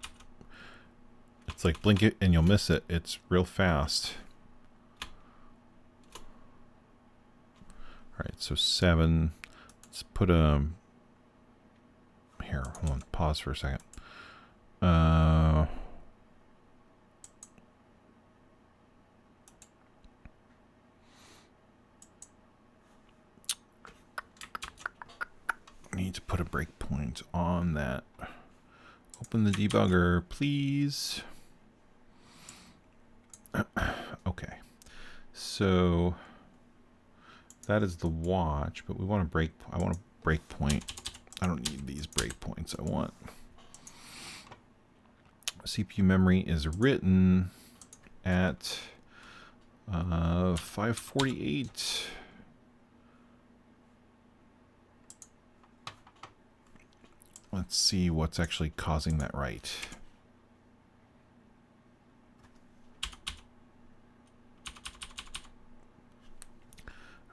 It's like blink it and you'll miss it. It's real fast. Alright, so 7. Let's put a... Here, hold on. Pause for a second. Need to put a breakpoint on that. Open the debugger, please. Okay. So that is the watch, but we want to break. I want a breakpoint. I don't need these breakpoints. I want CPU memory is written at 548. Let's see what's actually causing that write.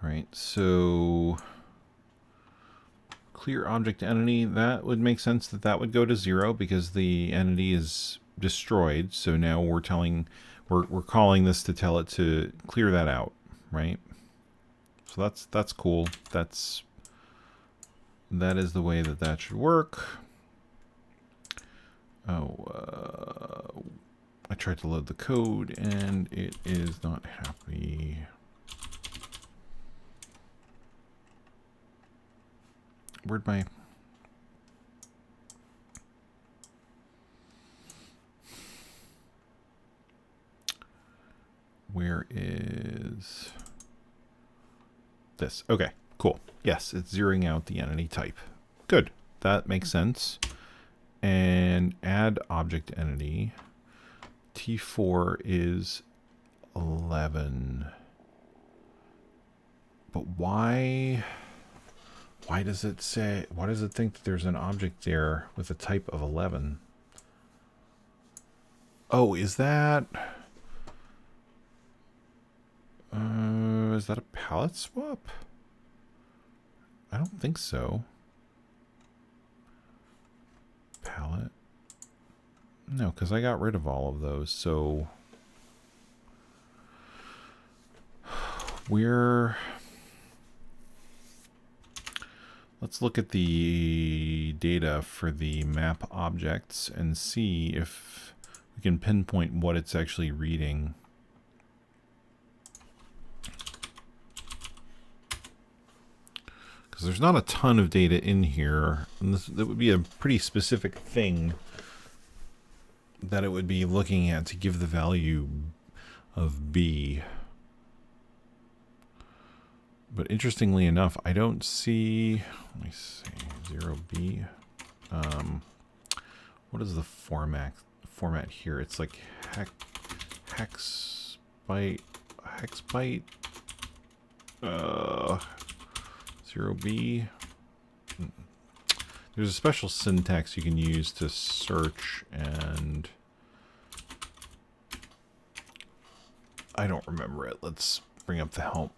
All right, so clear object entity, that would make sense that that would go to 0 because the entity is destroyed. So now we're calling this to tell it to clear that out, right? So that's cool. That is the way that should work. Oh, I tried to load the code and it is not happy. Where'd my... Where is this? Okay, cool. Yes, it's zeroing out the entity type. Good. That makes sense. And add object entity. T4 is 11. But why does it say, why does it think that there's an object there with a type of 11? Oh, is that a palette swap? I don't think so. Palette? No, because I got rid of all of those, so let's look at the data for the map objects and see if we can pinpoint what it's actually reading. Because there's not a ton of data in here, and that would be a pretty specific thing that it would be looking at to give the value of B. But interestingly enough, I don't see, let me see, 0B. What is the format here? It's like hex byte, 0B. There's a special syntax you can use to search, and I don't remember it. Let's bring up the help.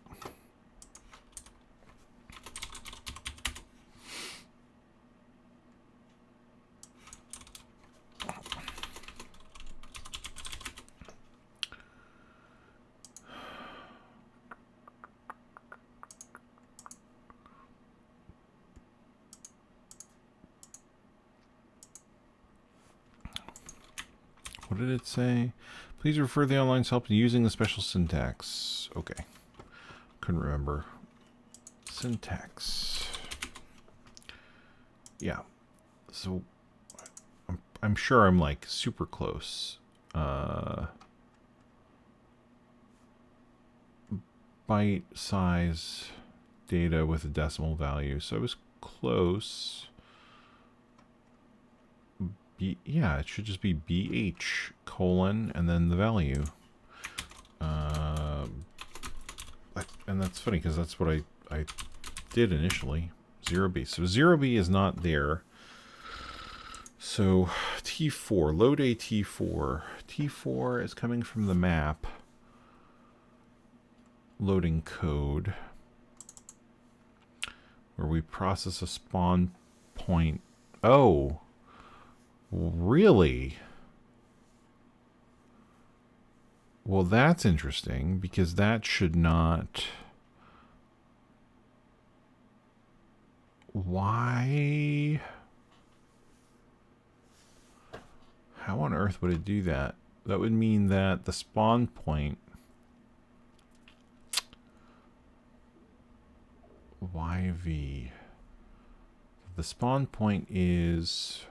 What did it say? Please refer the online's help using the special syntax. Okay. Couldn't remember. Syntax. Yeah. So I'm sure I'm like super close. Byte size data with a decimal value. So I was close. Yeah, it should just be BH colon and then the value. And that's funny because that's what I did initially. 0B. So 0B is not there. So T4, load a T4. T4 is coming from the map. Loading code. Where we process a spawn point. Oh. Really? Well, that's interesting because that should not... Why? How on earth would it do that? That would mean that the spawn point... YV. The spawn point is...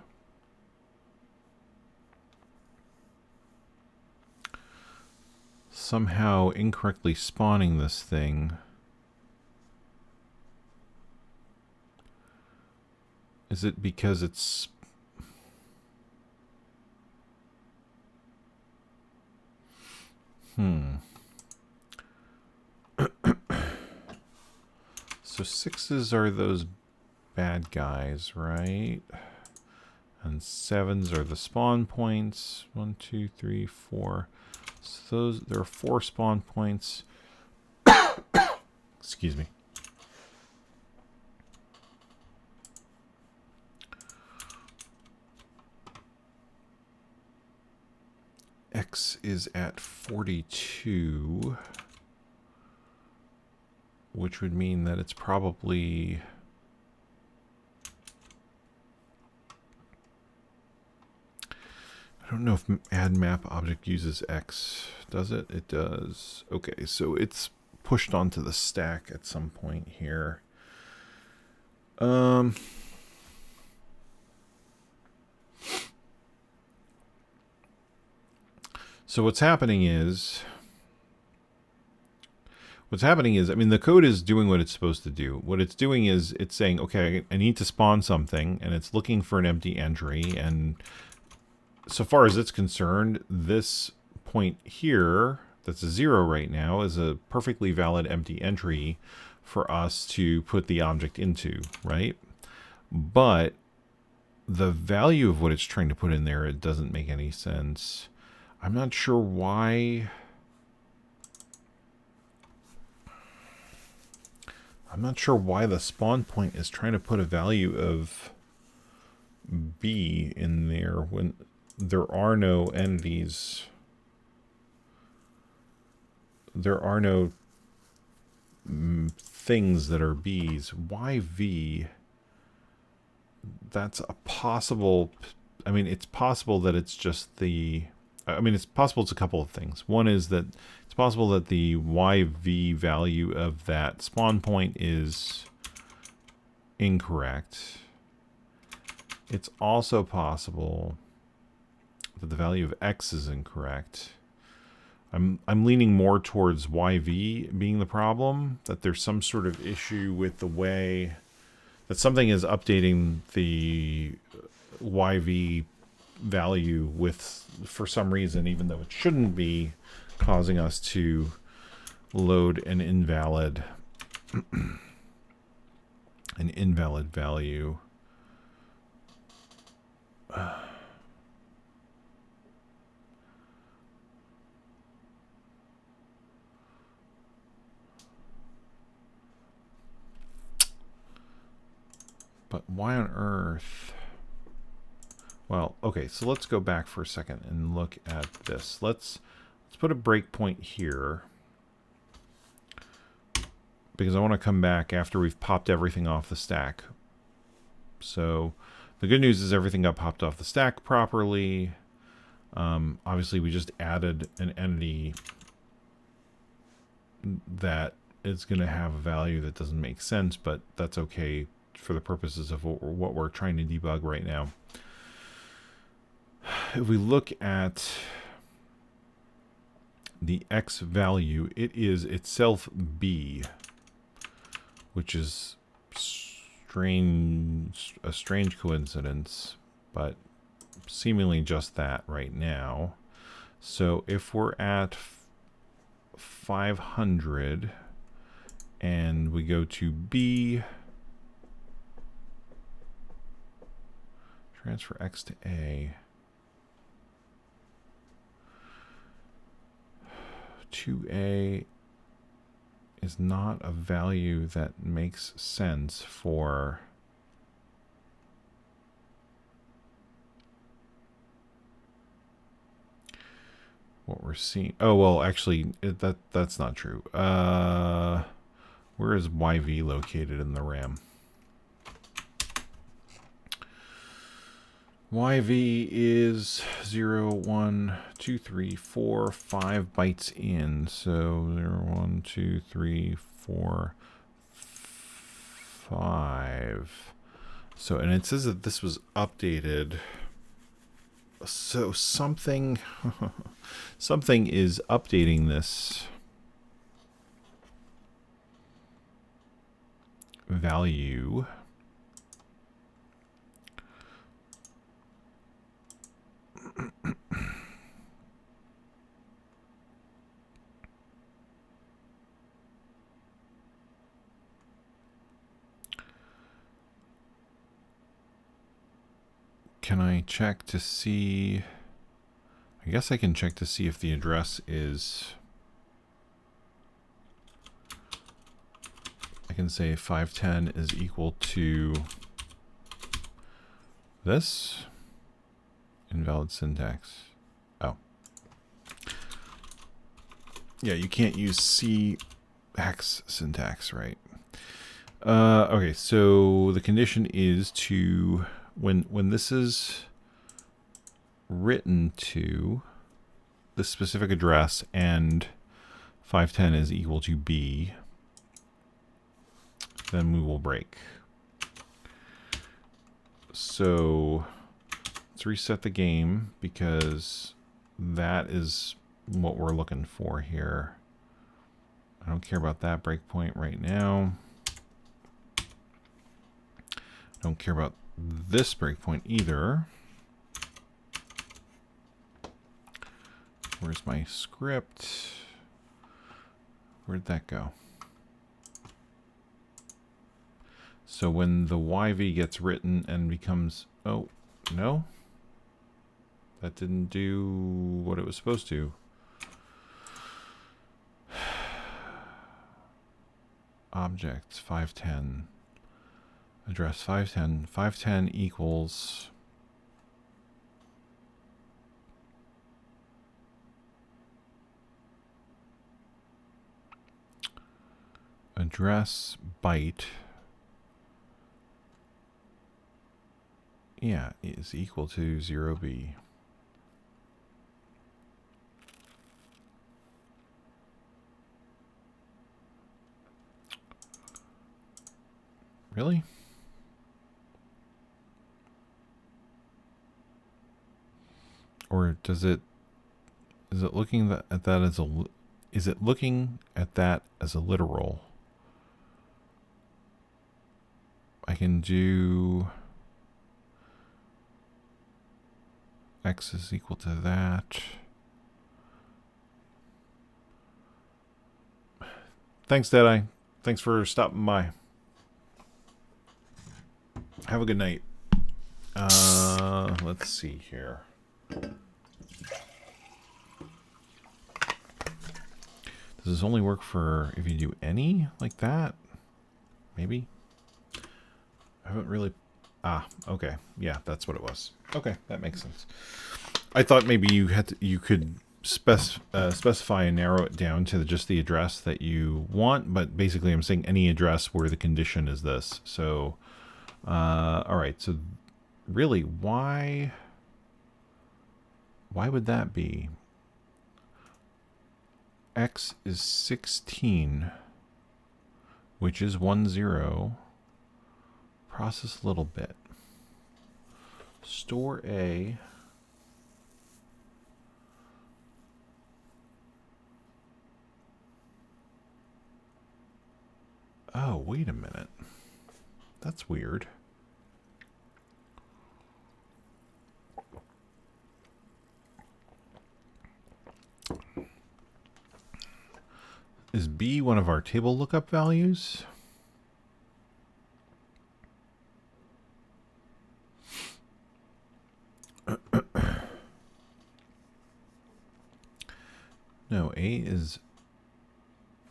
somehow incorrectly spawning this thing. Is it because it's... So 6s are those bad guys, right? And 7s are the spawn points. 1, 2, 3, 4. So there are 4 spawn points. Excuse me. X is at 42, which would mean that it's probably... don't know if add map object uses X. Does it? It does. Okay, so it's pushed onto the stack at some point here. So what's happening is, I mean, the code is doing what it's supposed to do. What it's doing is it's saying, okay, I need to spawn something, and it's looking for an empty entry. And so far as it's concerned, this point here, that's a 0 right now, is a perfectly valid empty entry for us to put the object into, right? But the value of what it's trying to put in there, it doesn't make any sense. I'm not sure why. I'm not sure why the spawn point is trying to put a value of B in there when there are no entities. There are no things that are B's. Why V? That's a possible. I mean, it's possible that it's just the. I mean, it's possible it's a couple of things. One is that it's possible that the YV value of that spawn point is incorrect. It's also possible that the value of X is incorrect. I'm leaning more towards YV being the problem, that there's some sort of issue with the way that something is updating the YV value with, for some reason, even though it shouldn't be, causing us to load an invalid value. But why on earth? Well, okay, so let's go back for a second and look at this. Let's put a breakpoint here, because I want to come back after we've popped everything off the stack. So the good news is everything got popped off the stack properly. Obviously, we just added an entity that is going to have a value that doesn't make sense, but that's okay for the purposes of what we're trying to debug right now. If we look at the X value, it is itself B, which is a strange coincidence, but seemingly just that right now. So if we're at 500 and we go to B, transfer X to A, 2A is not a value that makes sense for what we're seeing. Oh, well, actually, that's not true. Where is YV located in the RAM? YV is 0, 1, 2, 3, 4, 5 bytes in. So 0, 1, 2, 3, 4, 5. So, and it says that this was updated. So something is updating this value. Can I check to see? I guess I can check to see if the address is. I can say 510 is equal to this. Invalid syntax. Oh. Yeah, you can't use C hex syntax, right? Okay, so the condition is to when this is written to this specific address and 510 is equal to B, then we will break. So let's reset the game because that is what we're looking for here. I don't care about that breakpoint right now. I don't care about this breakpoint either. Where's my script? Where'd that go? So when the YV gets written and becomes, oh, no. That didn't do what it was supposed to. Objects 510. Address 510. 510 equals address byte. Yeah, is equal to 0B. Really? Or does it, is it looking at that as a, is it looking at that as a literal? I can do X is equal to that. Thanks, Deadeye. Thanks for stopping by. Have a good night. Let's see here. Does this only work for if you do any like that? Maybe. I haven't really. Ah, okay. Yeah, that's what it was. Okay, that makes sense. I thought maybe you had to, you could specify and narrow it down to just the address that you want, but basically I'm saying any address where the condition is this. So, all right. So, really, why would that be? X is 16, which is 10. Process a little bit. Store A. Oh, wait a minute. That's weird. Is B one of our table lookup values? No, A is...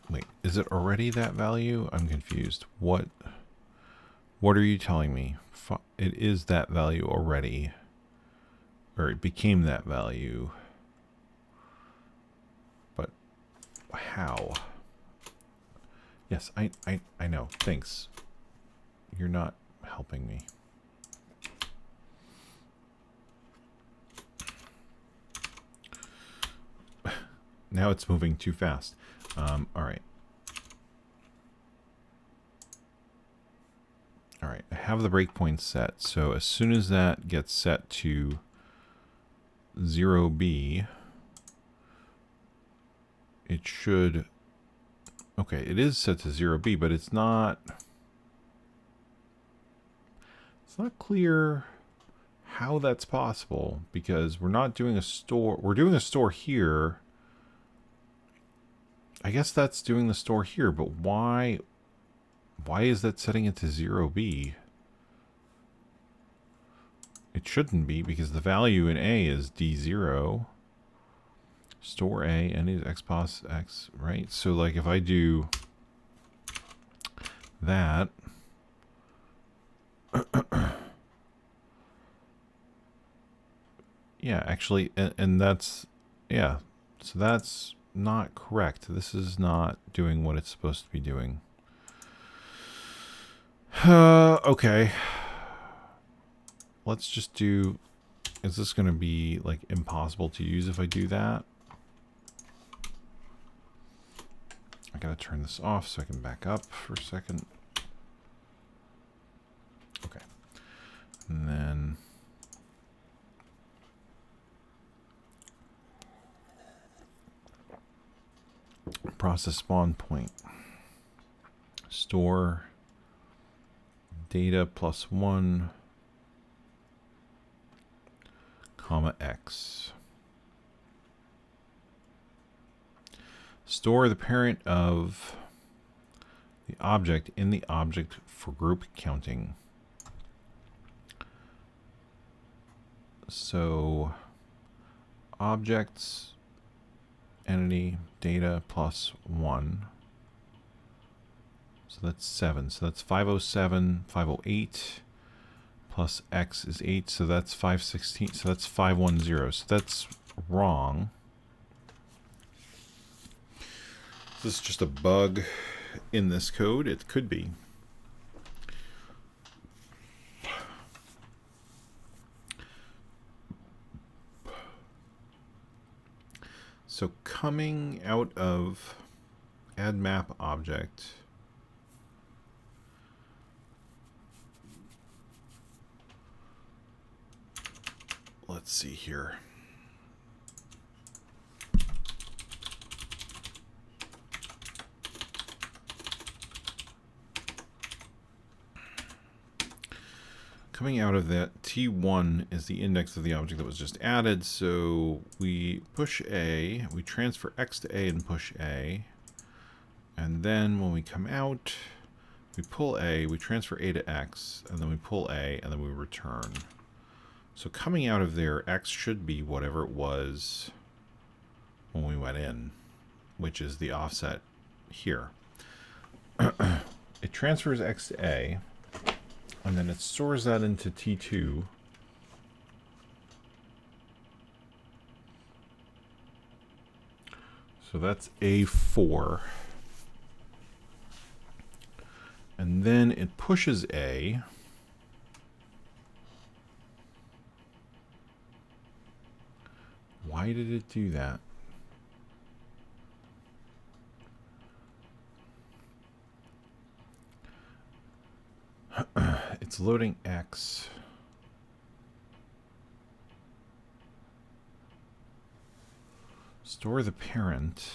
Wait, is it already that value? I'm confused. What are you telling me? It is that value already. Or it became that value. But how? Yes, I know. Thanks. You're not helping me. Now it's moving too fast. All right. All right, I have the breakpoint set. So as soon as that gets set to 0B, it should... Okay, it is set to 0B, but it's not clear how that's possible because we're not doing a store. We're doing a store here. I guess that's doing the store here, but why is that setting it to 0B? It shouldn't be because the value in A is D0. Store A and is xpos x, right? So like if I do that, yeah, actually, and that's, yeah, so that's not correct. This is not doing what it's supposed to be doing. Okay. Let's just do Is this going to be like impossible to use if I do that? I gotta turn this off so I can back up for a second. Okay. And then process spawn point. Store data +1, comma x. Store the parent of the object in the object for group counting. So objects entity data +1. So that's 7. So that's 507, 508 plus x is 8. So that's 516. So that's 510. So that's wrong. This is just a bug in this code. It could be. So coming out of add map object, let's see here. Coming out of that, T1 is the index of the object that was just added. So we push A, we transfer X to A and push A. And then when we come out, we pull A, we transfer A to X, and then we pull A, and then we return. So coming out of there, X should be whatever it was when we went in, which is the offset here. It transfers X to A, and then it stores that into T2. So that's A4. And then it pushes A. Why did it do that? It's loading X. Store the parent.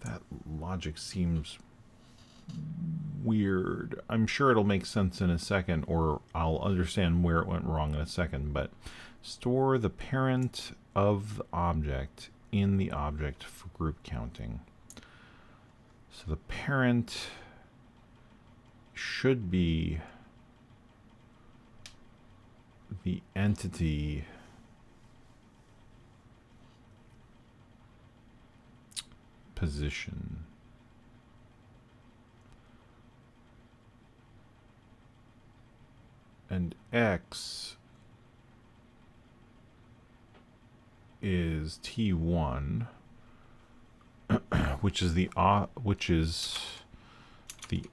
That logic seems weird. I'm sure it'll make sense in a second, or I'll understand where it went wrong in a second, but store the parent of the object in the object for group counting. So the parent should be the entity position. And X is T1, which is the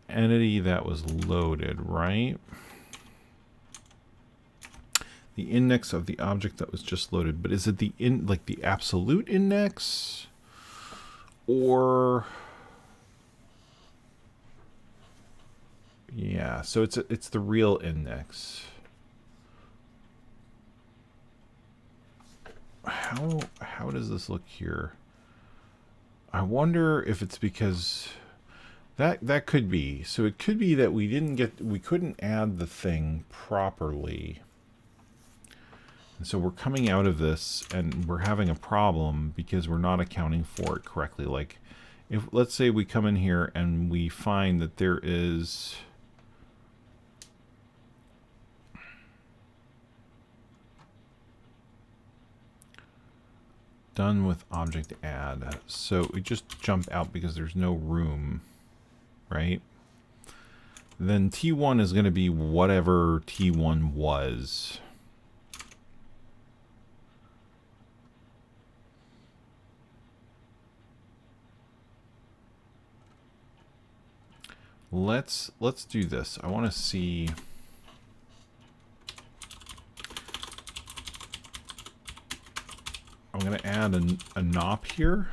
entity that was loaded, right? The index of the object that was just loaded, but is it the the absolute index, or yeah? So it's the real index. How does this look here? I wonder if it's because that could be. So it could be that we couldn't add the thing properly. And so we're coming out of this and we're having a problem because we're not accounting for it correctly. Like if let's say we come in here and we find that there is done with object add. So we just jump out because there's no room, right? Then T1 is going to be whatever T1 was. Let's do this. I want to see going to add a NOP here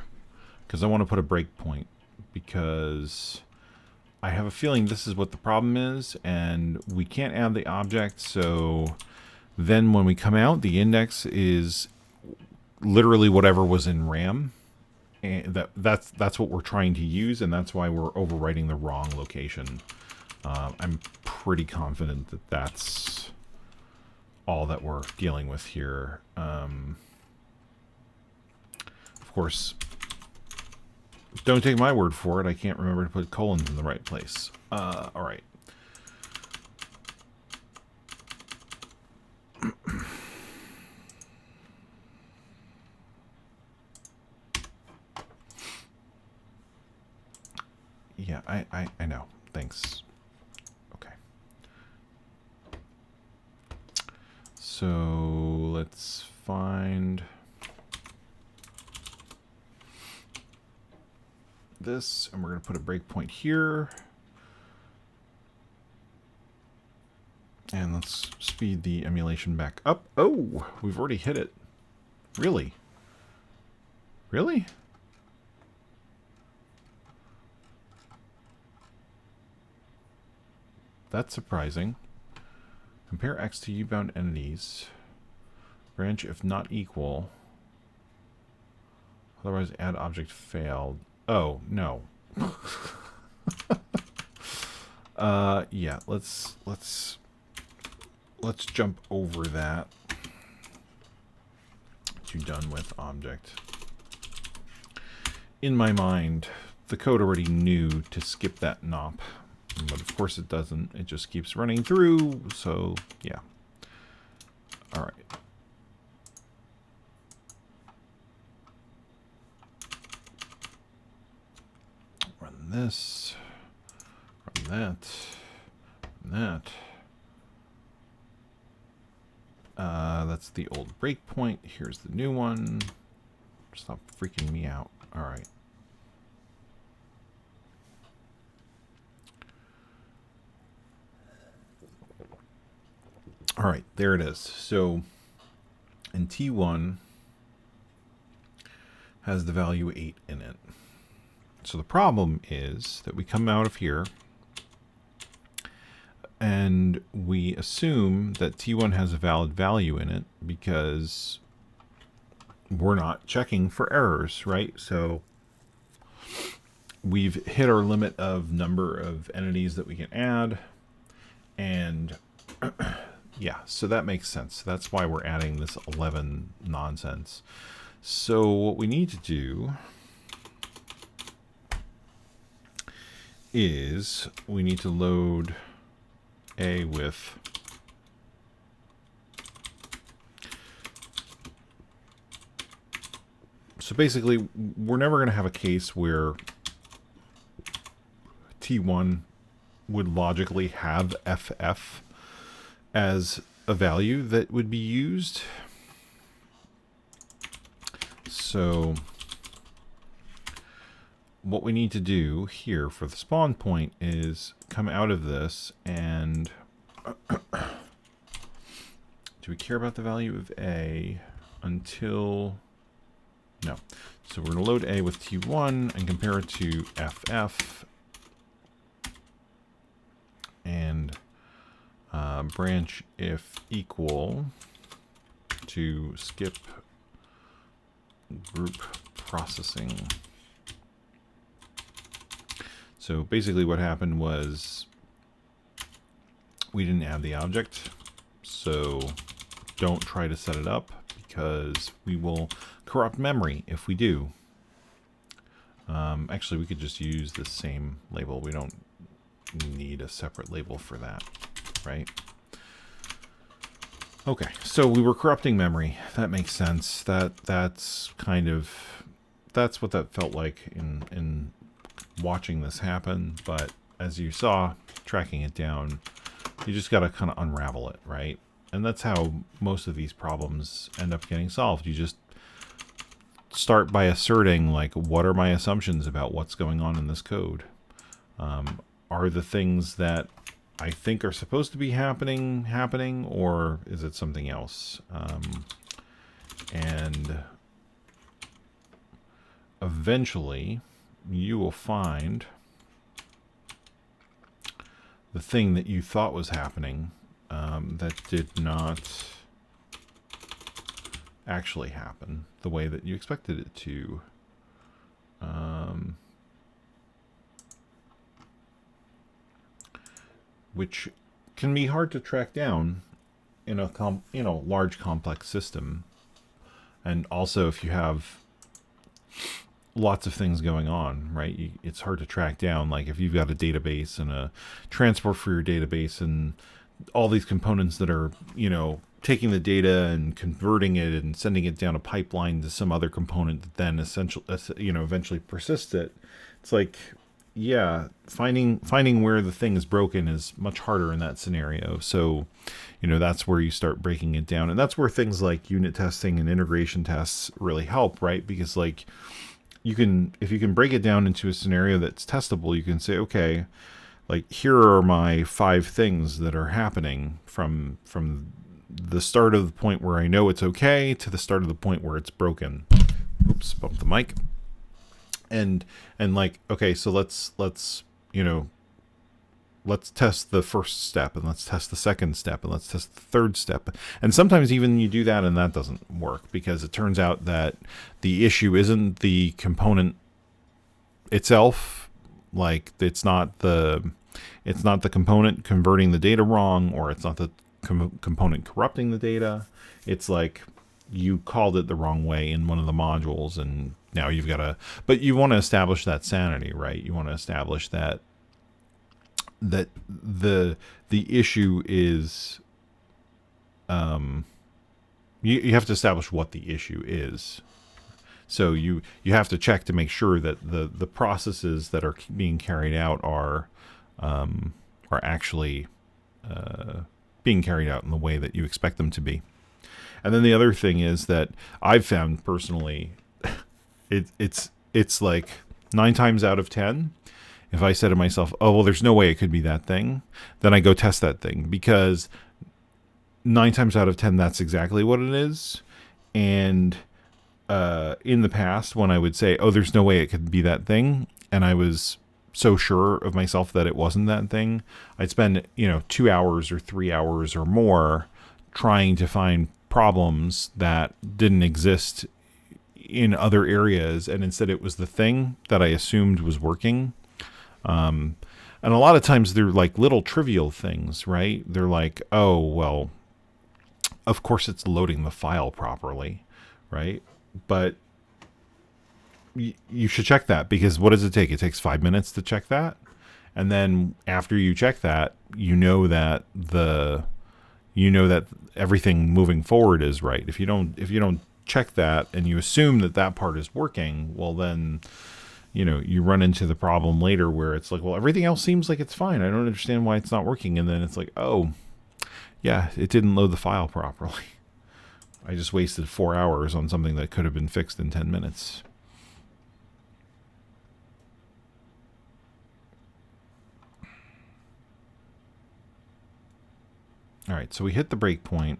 because I want to put a breakpoint, because I have a feeling this is what the problem is, and we can't add the object, so then when we come out, the index is literally whatever was in RAM. And that's what we're trying to use, and that's why we're overwriting the wrong location. I'm pretty confident that that's all that we're dealing with here. Of course, don't take my word for it. I can't remember to put colons in the right place. All right. Yeah, I know. Thanks. Okay. So let's find this, and we're going to put a breakpoint here. And let's speed the emulation back up. Oh, we've already hit it. Really? Really? That's surprising. Compare X to U-bound entities. Branch if not equal. Otherwise add object failed. Oh, no. Yeah, let's jump over that to done with object. In my mind, the code already knew to skip that NOP. But of course it doesn't. It just keeps running through. So, yeah. All right. Run this. Run that. Run that. That's the old breakpoint. Here's the new one. Stop freaking me out. All right. All right, there it is. So, and T1 has the value 8 in it. So the problem is that we come out of here and we assume that T1 has a valid value in it because we're not checking for errors, right? So we've hit our limit of number of entities that we can add, and yeah, so that makes sense. That's why we're adding this 11 nonsense. So what we need to do is we need to load A with so basically we're never going to have a case where T1 would logically have FF as a value that would be used. So what we need to do here for the spawn point is come out of this and do we care about the value of A until no. So we're going to load A with T1 and compare it to FF and branch if equal to skip group processing. So basically what happened was we didn't add the object, so don't try to set it up because we will corrupt memory if we do. Actually, we could just use the same label. We don't need a separate label for that, right? Okay, so we were corrupting memory. That makes sense. That's what that felt like in watching this happen. But as you saw, tracking it down, you just got to kind of unravel it, right? And that's how most of these problems end up getting solved. You just start by asserting, like, what are my assumptions about what's going on in this code? Are the things that I think are supposed to be happening, or is it something else? And eventually you will find the thing that you thought was happening that did not actually happen the way that you expected it to. Which can be hard to track down in a large complex system. And also if you have lots of things going on, right? It's hard to track down. Like if you've got a database and a transport for your database and all these components that are, taking the data and converting it and sending it down a pipeline to some other component that then eventually persists it. It's like, yeah, finding where the thing is broken is much harder in that scenario. So, that's where you start breaking it down. And that's where things like unit testing and integration tests really help, right? Because like if you can break it down into a scenario that's testable, you can say, okay, like here are my 5 things that are happening from the start of the point where I know it's okay to the start of the point where it's broken. Oops, bumped the mic. And like, okay, so let's test the first step, and let's test the second step, and let's test the third step. And sometimes even you do that and that doesn't work, because it turns out that the issue isn't the component itself. Like it's not the component converting the data wrong, or it's not the component corrupting the data. It's like you called it the wrong way in one of the modules, and now you've got to, but you want to establish that sanity, right? You want to establish that the issue is, you have to establish what the issue is. So you have to check to make sure that the processes that are being carried out are actually being carried out in the way that you expect them to be. And then the other thing is that I've found personally, it's like 9 times out of 10, if I say to myself, oh, well, there's no way it could be that thing, then I go test that thing, because 9 times out of 10, that's exactly what it is. And in the past, when I would say, oh, there's no way it could be that thing, and I was so sure of myself that it wasn't that thing, I'd spend 2 hours or 3 hours or more trying to find problems that didn't exist in other areas, and instead it was the thing that I assumed was working. And a lot of times they're like little trivial things, right? They're like, oh, well, of course it's loading the file properly, right? But you should check that, because what does it take? It takes 5 minutes to check that. And then after you check that, that everything moving forward is right. If you don't check that and you assume that part is working, well then, you run into the problem later where it's like, well, everything else seems like it's fine. I don't understand why it's not working. And then it's like, oh, yeah, it didn't load the file properly. I just wasted 4 hours on something that could have been fixed in 10 minutes. All right, so we hit the breakpoint,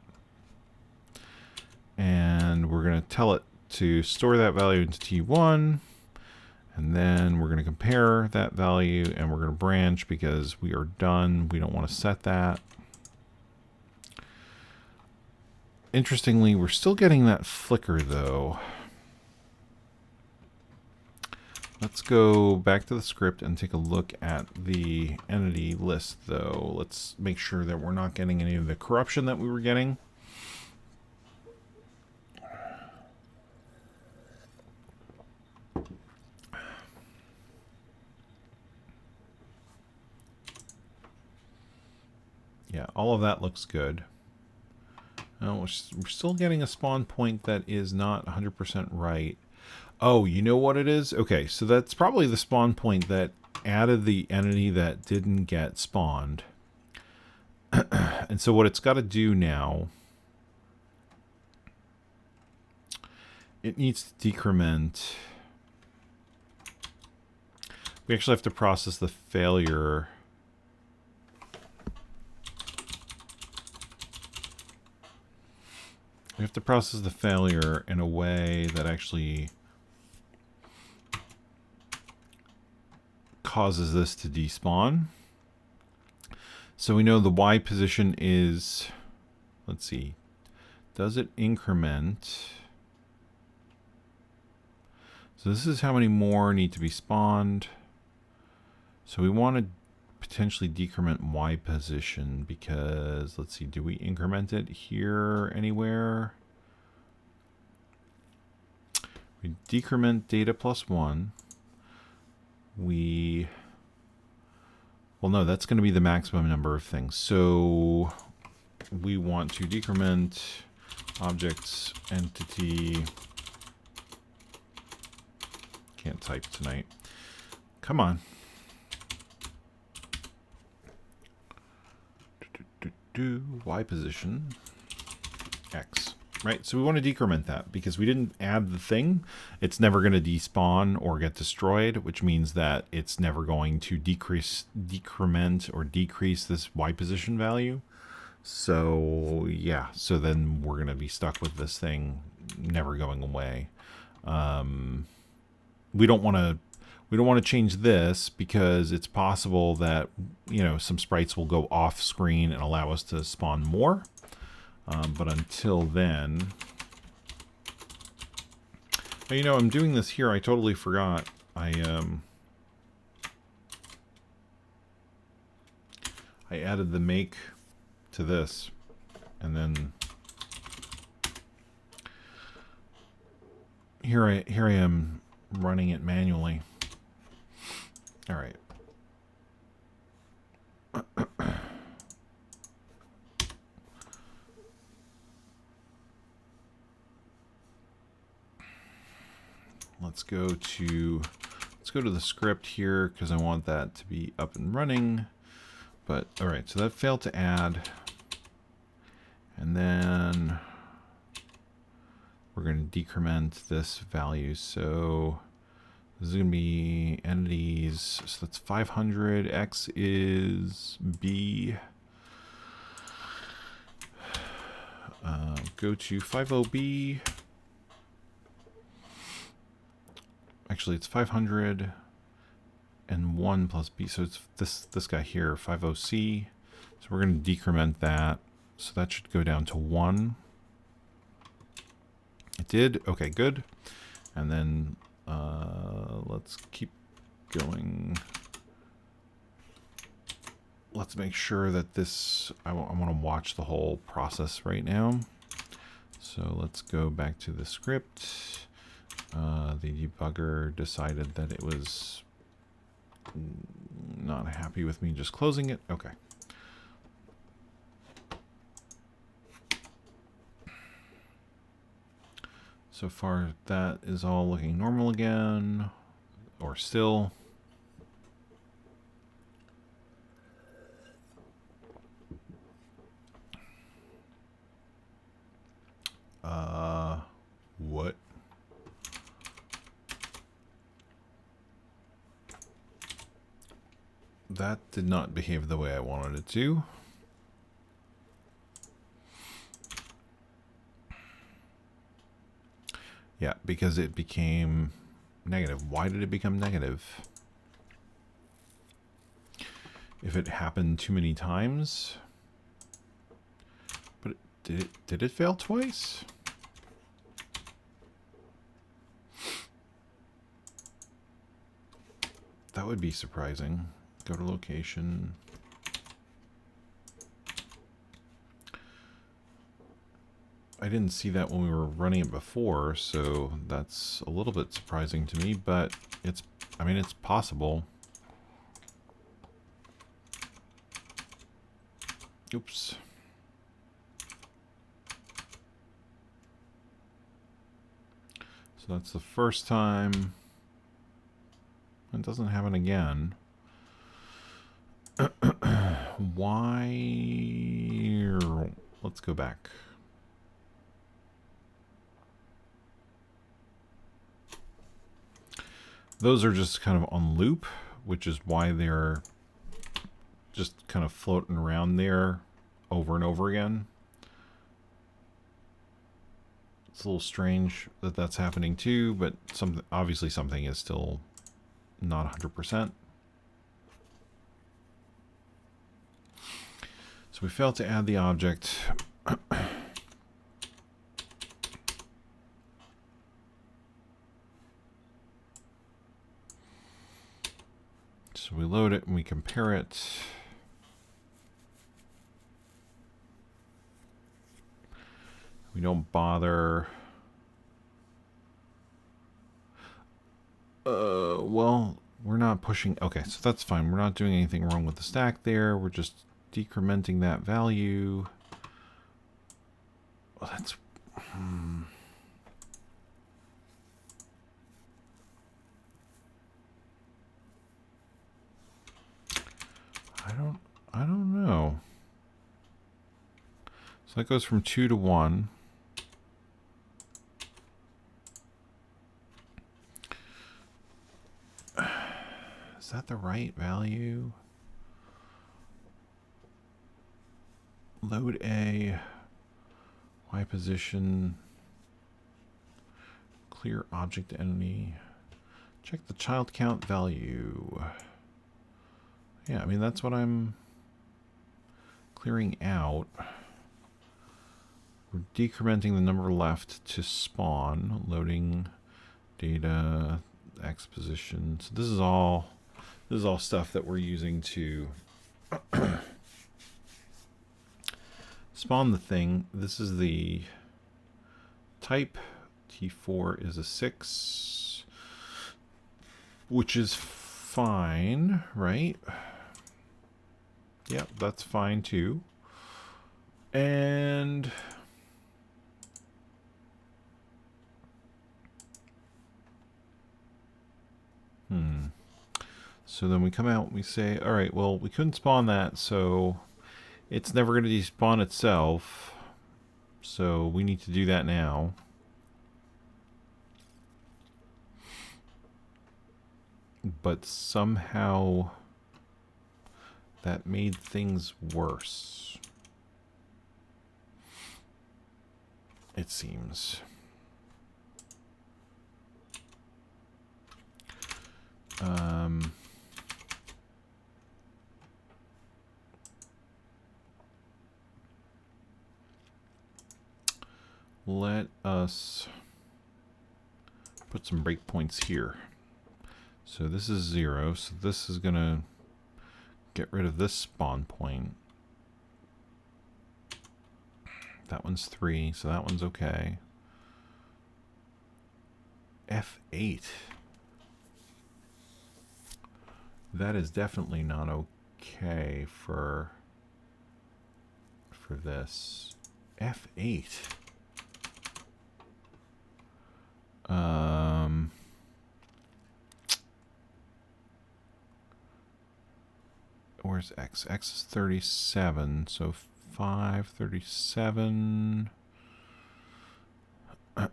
and we're going to tell it to store that value into T1, and then we're going to compare that value, and we're going to branch because we are done. We don't want to set that. Interestingly, we're still getting that flicker, though. Let's go back to the script and take a look at the entity list, though. Let's make sure that we're not getting any of the corruption that we were getting. Yeah, all of that looks good. We're still getting a spawn point that is not 100% right. Oh, you know what it is? Okay, so that's probably the spawn point that added the entity that didn't get spawned. And so what it's got to do now, it needs to decrement. We actually have to process the failure. We have to process the failure in a way that actually causes this to despawn. So we know the Y position is, let's see, does it increment? So this is how many more need to be spawned. So we want to potentially decrement Y position because, let's see, do we increment it here anywhere? We decrement data +1. Well, no, that's going to be the maximum number of things. So we want to decrement objects entity. Can't type tonight. Come on. Y position X. Right, so we want to decrement that because we didn't add the thing. It's never going to despawn or get destroyed, which means that it's never going to decrement or decrease this Y position value. So yeah, so then we're going to be stuck with this thing never going away. We don't want to change this because it's possible that, you know, some sprites will go off screen and allow us to spawn more. But until then, you know, I'm doing this here. I totally forgot. I added the make to this, and then here I am running it manually. All right. Let's go to the script here because I want that to be up and running. But all right, so that failed to add. And then we're going to decrement this value. So this is going to be entities. So that's 500. X is B. Go to 50B. Actually, it's 500 and 1 plus B. So it's this guy here, 50C. So we're going to decrement that. So that should go down to 1. It did. Okay, good. And then let's keep going. Let's make sure that this, I want to watch the whole process right now. So let's go back to the script. The debugger decided that it was not happy with me just closing it. Okay. So far, that is all looking normal again, or still. What? That did not behave the way I wanted it to. Yeah, because it became negative. Why did it become negative? If it happened too many times? But did it fail twice? That would be surprising. Go to location. I didn't see that when we were running it before, so that's a little bit surprising to me, but I mean, it's possible. Oops. So that's the first time. It doesn't happen again. Why? Let's go back. Those are just kind of on loop, which is why they're just kind of floating around there over and over again. It's a little strange that that's happening too, but obviously something is still not 100%. So we failed to add the object. So we load it and we compare it. We don't bother. Well, we're not pushing. Okay, so that's fine. We're not doing anything wrong with the stack there. We're just decrementing that value. Well, that's... I don't know. So that goes from 2 to 1. Is that the right value? Load A, Y position, clear object entity, check the child count value. Yeah, I mean, that's what I'm clearing out. We're decrementing the number left to spawn, loading data, X position. So this is all stuff that we're using to spawn the thing. This is the type. T4 is a 6, which is fine, right? Yep, that's fine too. And so then we come out and we say, all right, well, we couldn't spawn that, so it's never going to despawn itself. So we need to do that now. But somehow that made things worse, it seems. Let us put some breakpoints here. So this is 0, so this is going to get rid of this spawn point. That one's 3, so that one's okay. F8. That is definitely not okay for this. F8. Where's X? X is 37, so 537. F8.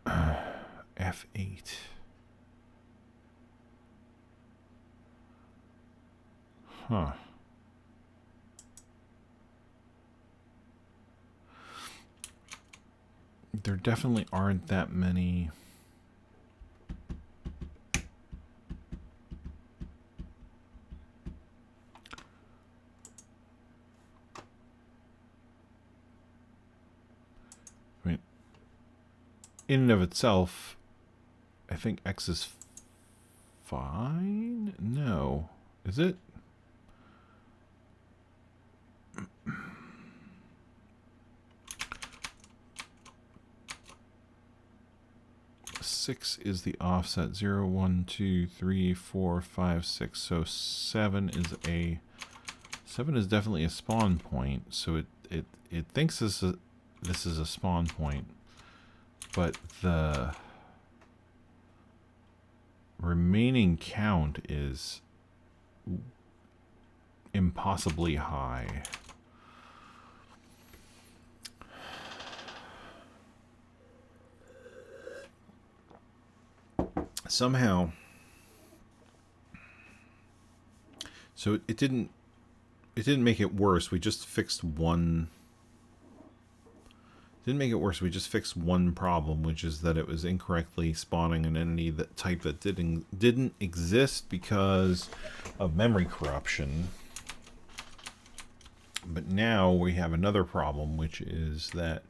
Huh. There definitely aren't that many. I mean, in and of itself, I think X is fine? No. Is it? Six is the offset. 0, 1, 2, 3, 4, 5, 6. So 7 is definitely a spawn point. So it thinks this is a spawn point, but the remaining count is impossibly high. Somehow, so it didn't make it worse. We just fixed one. Didn't make it worse. We just fixed one problem, which is that it was incorrectly spawning an entity that type that didn't exist because of memory corruption. But now we have another problem, which is that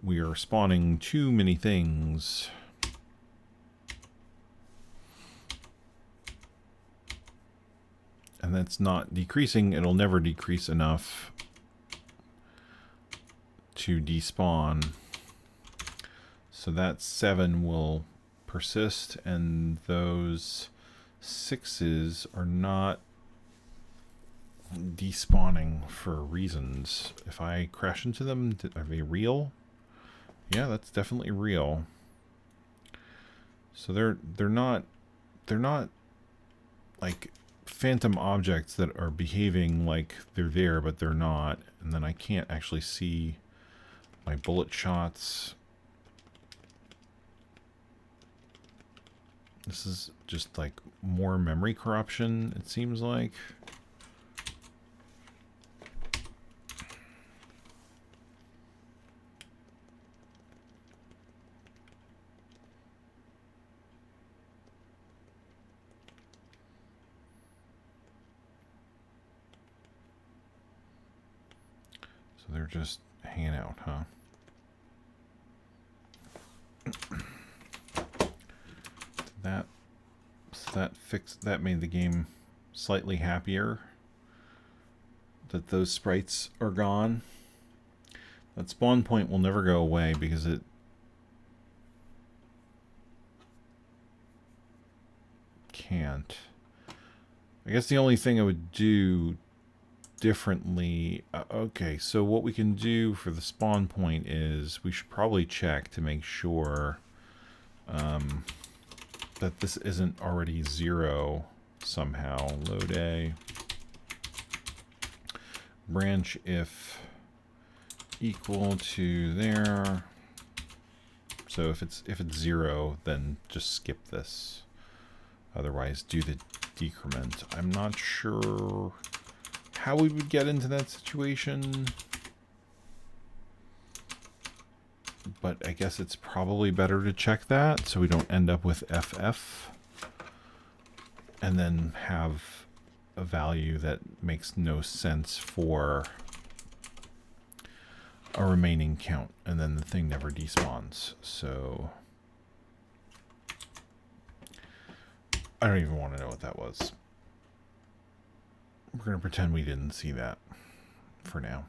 we are spawning too many things. And that's not decreasing. It'll never decrease enough to despawn. So that 7 will persist, and those 6s are not despawning for reasons. If I crash into them, are they real? Yeah, that's definitely real. So they're not like phantom objects that are behaving like they're there, but they're not. And then I can't actually see my bullet shots. This is just like more memory corruption, it seems like. So they're just hanging out, huh? That made the game slightly happier that those sprites are gone. That spawn point will never go away because it can't. I guess the only thing I would do differently, okay, so what we can do for the spawn point is we should probably check to make sure that this isn't already 0 somehow. Load A, branch if equal to there. So if it's 0, then just skip this. Otherwise, do the decrement. I'm not sure how we would get into that situation, but I guess it's probably better to check that so we don't end up with FF and then have a value that makes no sense for a remaining count, and then the thing never despawns. So I don't even want to know what that was. We're going to pretend we didn't see that for now,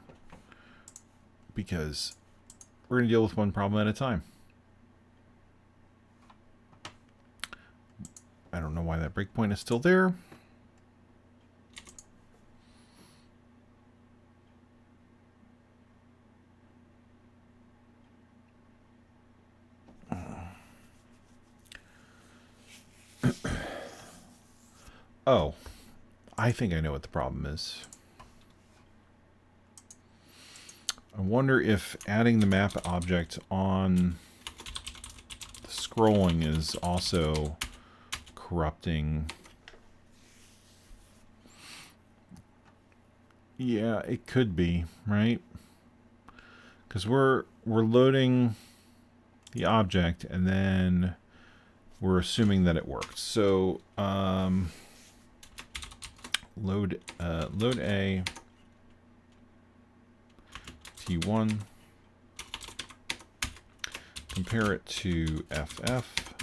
because we're going to deal with one problem at a time. I don't know why that breakpoint is still there. Oh, I think I know what the problem is. I wonder if adding the map object on the scrolling is also corrupting. Yeah, it could be, right? Because we're loading the object and then we're assuming that it worked. So load A T1, compare it to FF,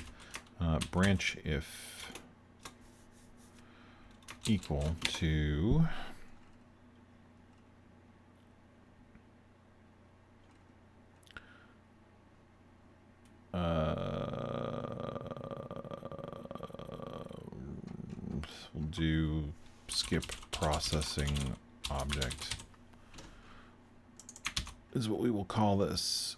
branch if equal to we'll do skip processing object is what we will call this.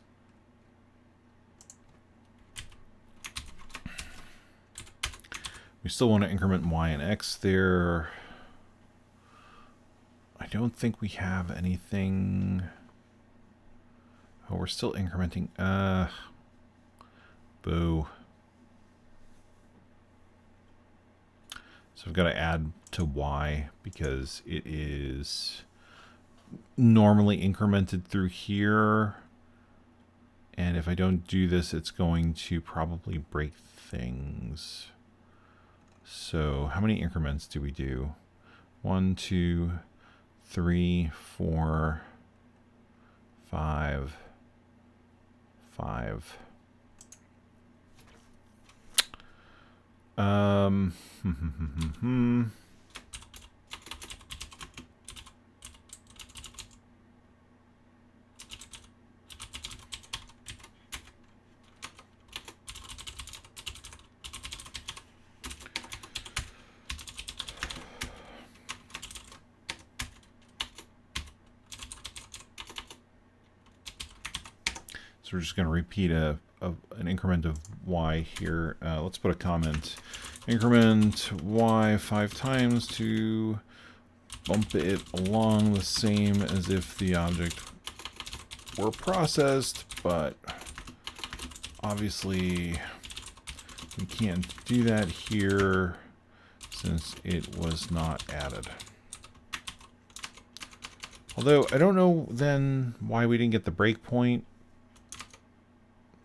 We still want to increment y and x there. I don't think we have anything. Oh, we're still incrementing. Boo. So I've got to add to y because it is normally incremented through here. And if I don't do this, it's going to probably break things. So how many increments do we do? 1, 2, 3, 4, 5, 5. So we're just going to repeat an increment of y here. Let's put a comment. Increment y 5 times to bump it along the same as if the object were processed, but obviously we can't do that here since it was not added. Although I don't know then why we didn't get the breakpoint.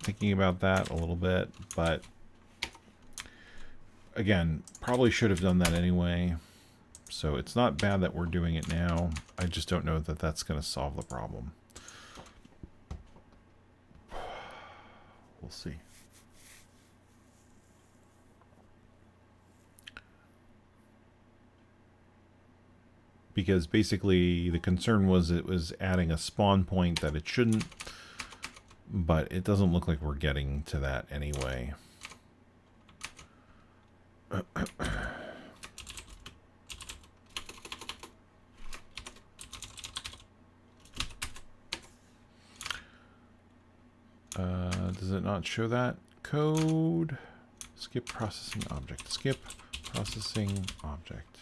Thinking about that a little bit, but again, probably should have done that anyway. So it's not bad that we're doing it now. I just don't know that that's going to solve the problem. We'll see. Because basically the concern was it was adding a spawn point that it shouldn't. But it doesn't look like we're getting to that anyway. Does it not show that code? Skip processing object. Skip processing object.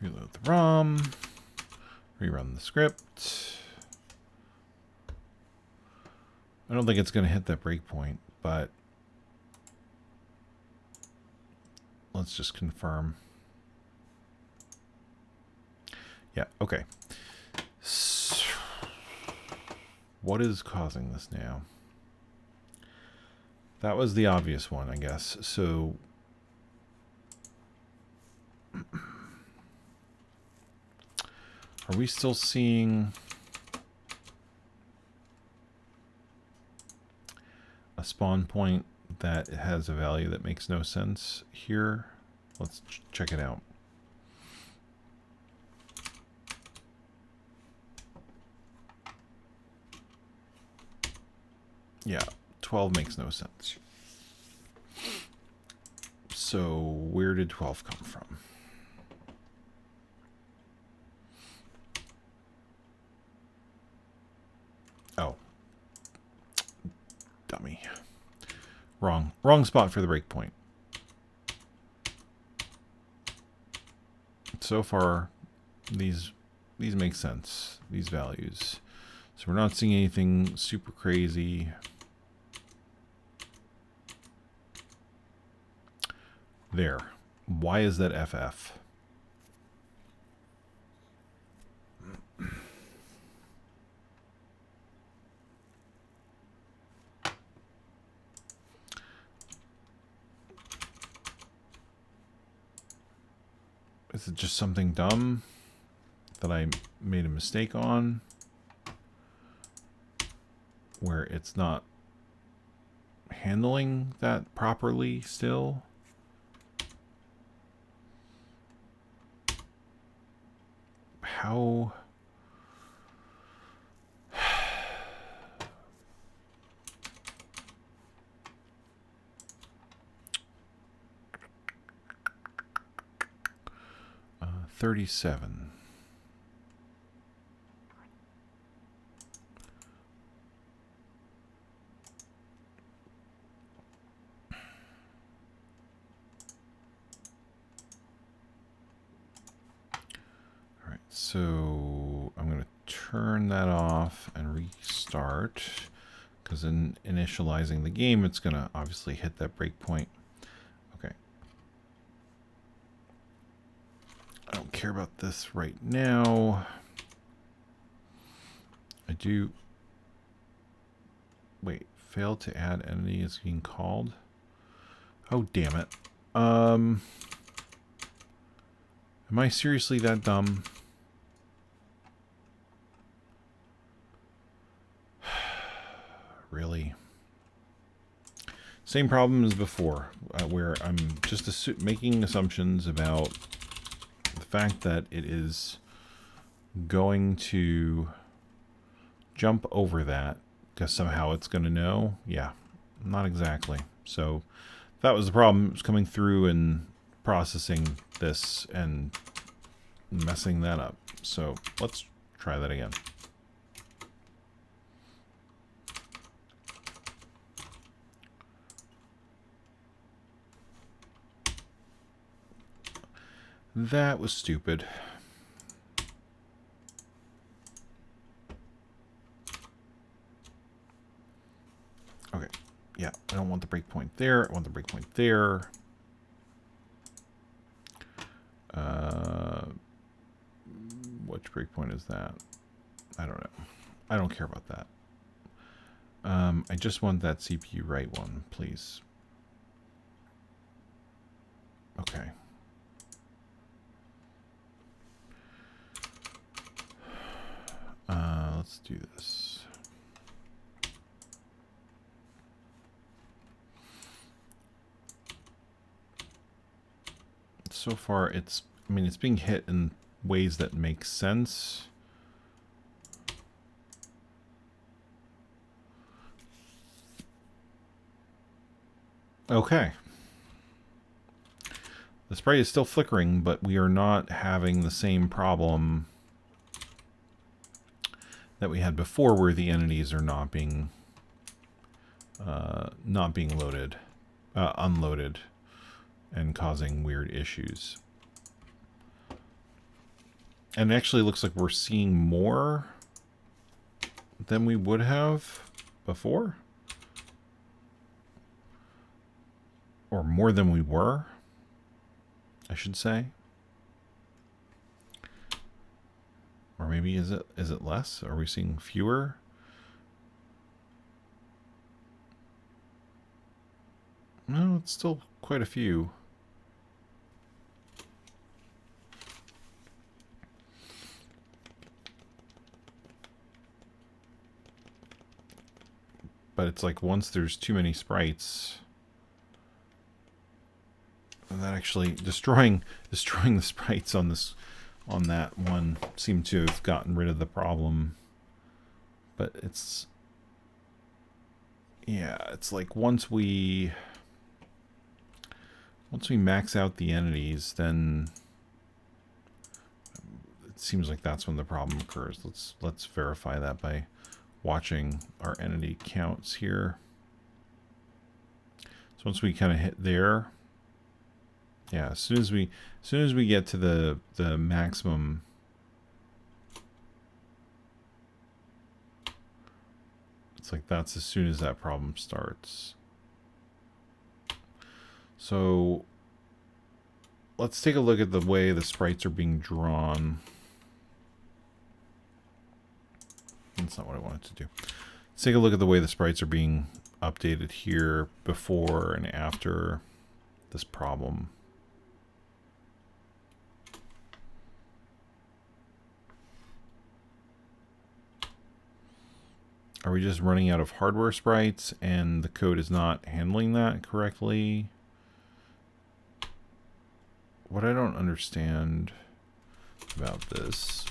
Reload the ROM, rerun the script. I don't think it's going to hit that breakpoint, but let's just confirm. Yeah, okay. So, what is causing this now? That was the obvious one, I guess. So are we still seeing a spawn point that has a value that makes no sense here? Let's check it out. Yeah, 12 makes no sense. So where did 12 come from? Oh, dummy. Wrong spot for the breakpoint. So far, these make sense, these values. So we're not seeing anything super crazy. There. Why is that FF? Is it just something dumb that I made a mistake on? Where it's not handling that properly still? How? Uh, 37. So I'm going to turn that off and restart, because in initializing the game, it's going to obviously hit that breakpoint. Okay. I don't care about this right now. do... Wait, failed to add entity is being called? Oh, damn it. Am I seriously that dumb? Really? Same problem as before, where I'm just making assumptions about the fact that it is going to jump over that, because somehow it's going to know. Yeah, not exactly. So that was the problem. It was coming through and processing this and messing that up. So let's try that again. That was stupid. Okay, yeah, I don't want the breakpoint there. I want the breakpoint there. Which breakpoint is that? I don't know. I don't care about that. I just want that CPU write one, please. Okay. Let's do this. So far, it's, I mean, it's being hit in ways that make sense. Okay. The sprite is still flickering, but we are not having the same problem that we had before, where the entities are not being loaded, unloaded, and causing weird issues. And it actually looks like we're seeing more than we would have before, or more than we were, I should say. Or maybe is it less? Are we seeing fewer? No, it's still quite a few. But it's like once there's too many sprites, that actually destroying the sprites on that one seemed to have gotten rid of the problem. But it's, yeah, it's like once we max out the entities, then it seems like that's when the problem occurs. Let's verify that by watching our entity counts here. So once we kind of hit there, yeah, as soon as we get to the maximum, it's like that's as soon as that problem starts. So let's take a look at the way the sprites are being drawn. That's not what I wanted to do. Let's take a look at the way the sprites are being updated here before and after this problem. Are we just running out of hardware sprites and the code is not handling that correctly? What I don't understand about this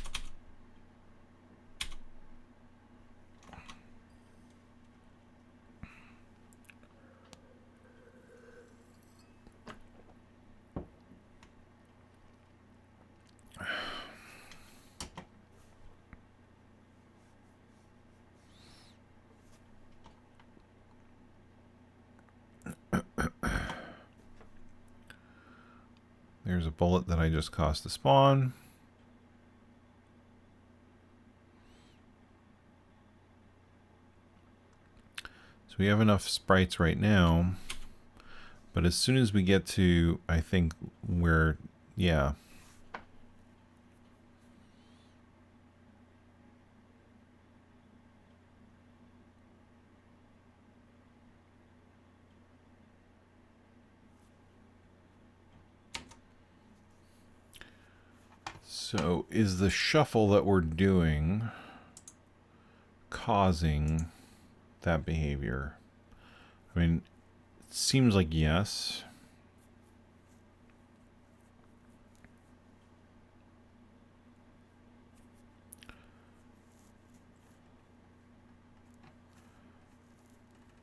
there's a bullet that I just caused to spawn. So we have enough sprites right now, but as soon as we get to, I think, where, yeah. So is the shuffle that we're doing causing that behavior? I mean, it seems like yes.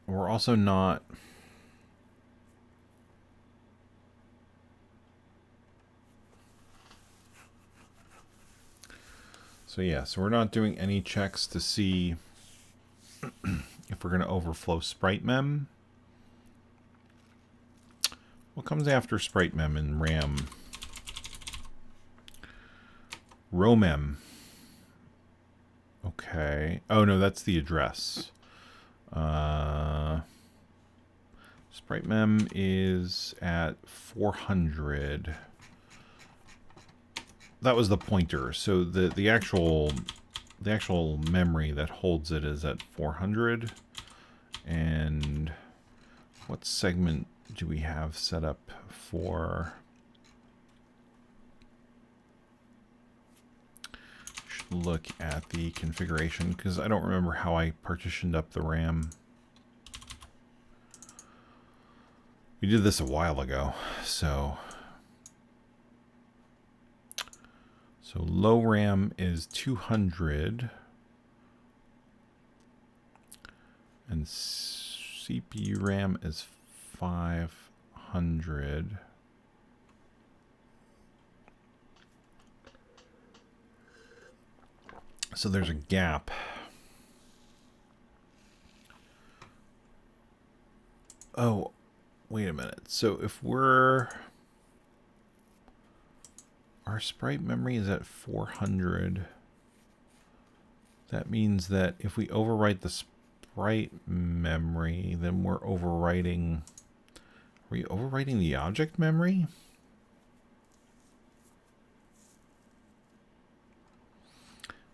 We're also not... So yeah, so we're not doing any checks to see if we're going to overflow sprite mem. What comes after sprite mem in RAM? ROM. Okay. Oh no, that's the address. Sprite mem is at 400. That was the pointer. So the actual memory that holds it is at 400. And what segment do we have set up for? Should look at the configuration because I don't remember how I partitioned up the RAM. We did this a while ago, so low RAM is 200 and CPU RAM is 500. So there's a gap. Oh, wait a minute. So if our sprite memory is at 400. That means that if we overwrite the sprite memory, then we're overwriting... Are we overwriting the object memory?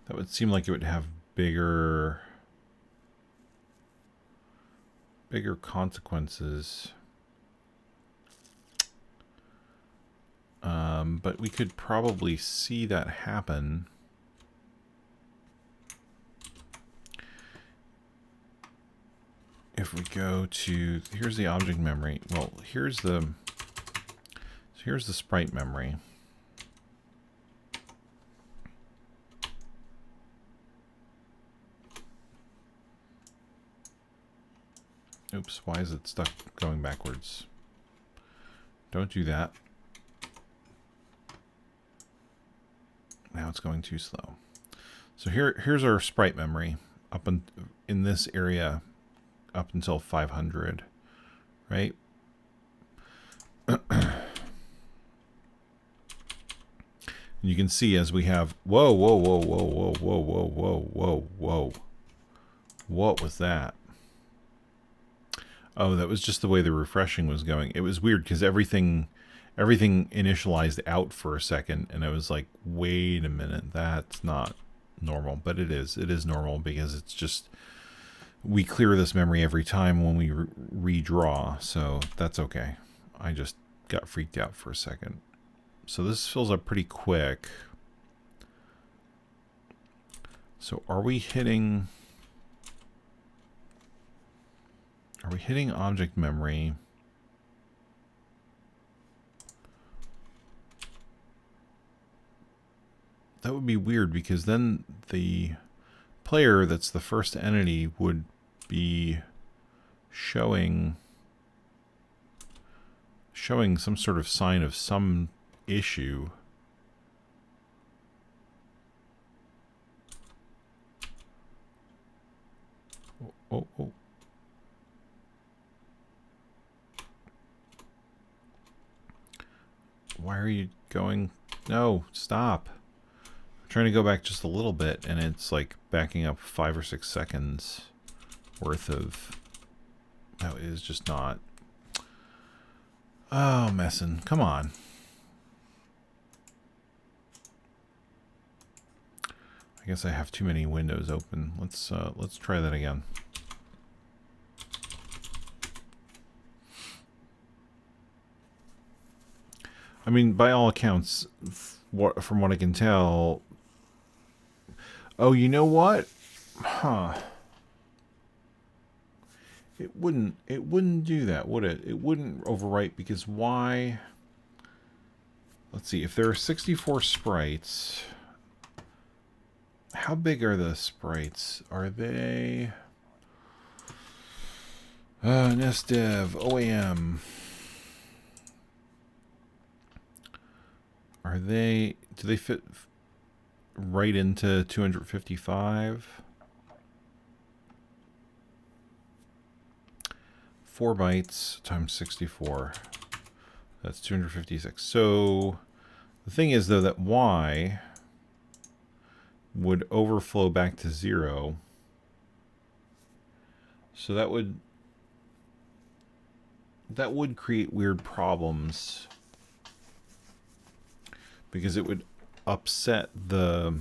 That would seem like it would have bigger consequences. But we could probably see that happen. If we go to, here's the object memory. Well, here's the sprite memory. Oops, why is it stuck going backwards? Don't do that. Now it's going too slow. So here's our sprite memory up in this area up until 500, right? You can see as we have, whoa, whoa, whoa, whoa, whoa, whoa, whoa, whoa, whoa, whoa. What was that? Oh, that was just the way the refreshing was going. It was weird because everything initialized out for a second, and I was like, wait a minute, that's not normal. But it is normal because it's just, we clear this memory every time when we redraw, so that's okay. I just got freaked out for a second. So this fills up pretty quick. So are we hitting object memory? That would be weird because then the player that's the first entity would be showing some sort of sign of some issue. Oh. Why are you going? No, stop. I'm trying to go back just a little bit, and it's like backing up 5 or 6 seconds worth of... That is just not... Oh, messing. Come on. I guess I have too many windows open. Let's try that again. I mean, by all accounts, from what I can tell. Oh, you know what? Huh. It wouldn't do that, would it? It wouldn't overwrite because why? Let's see, if there are 64 sprites, how big are the sprites? Are they NES Dev, OAM? Are they, do they fit right into 255? 4 bytes times 64. That's 256. So the thing is, though, that Y would overflow back to 0. So that would create weird problems because it would upset the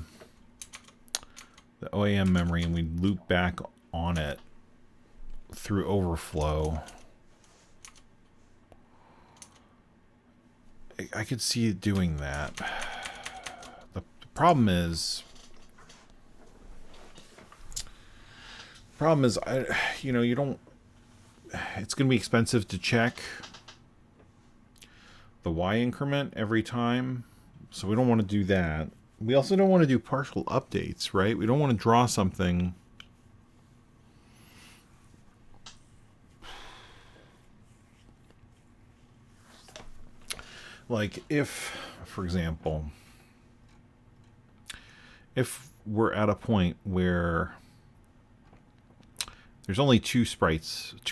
OAM memory, and we'd loop back on it through overflow. I could see it doing that. The problem is, you don't, it's going to be expensive to check the Y increment every time, so we don't want to do that. We also don't want to do partial updates, right? We don't want to draw something like if, for example, if we're at a point where there's only two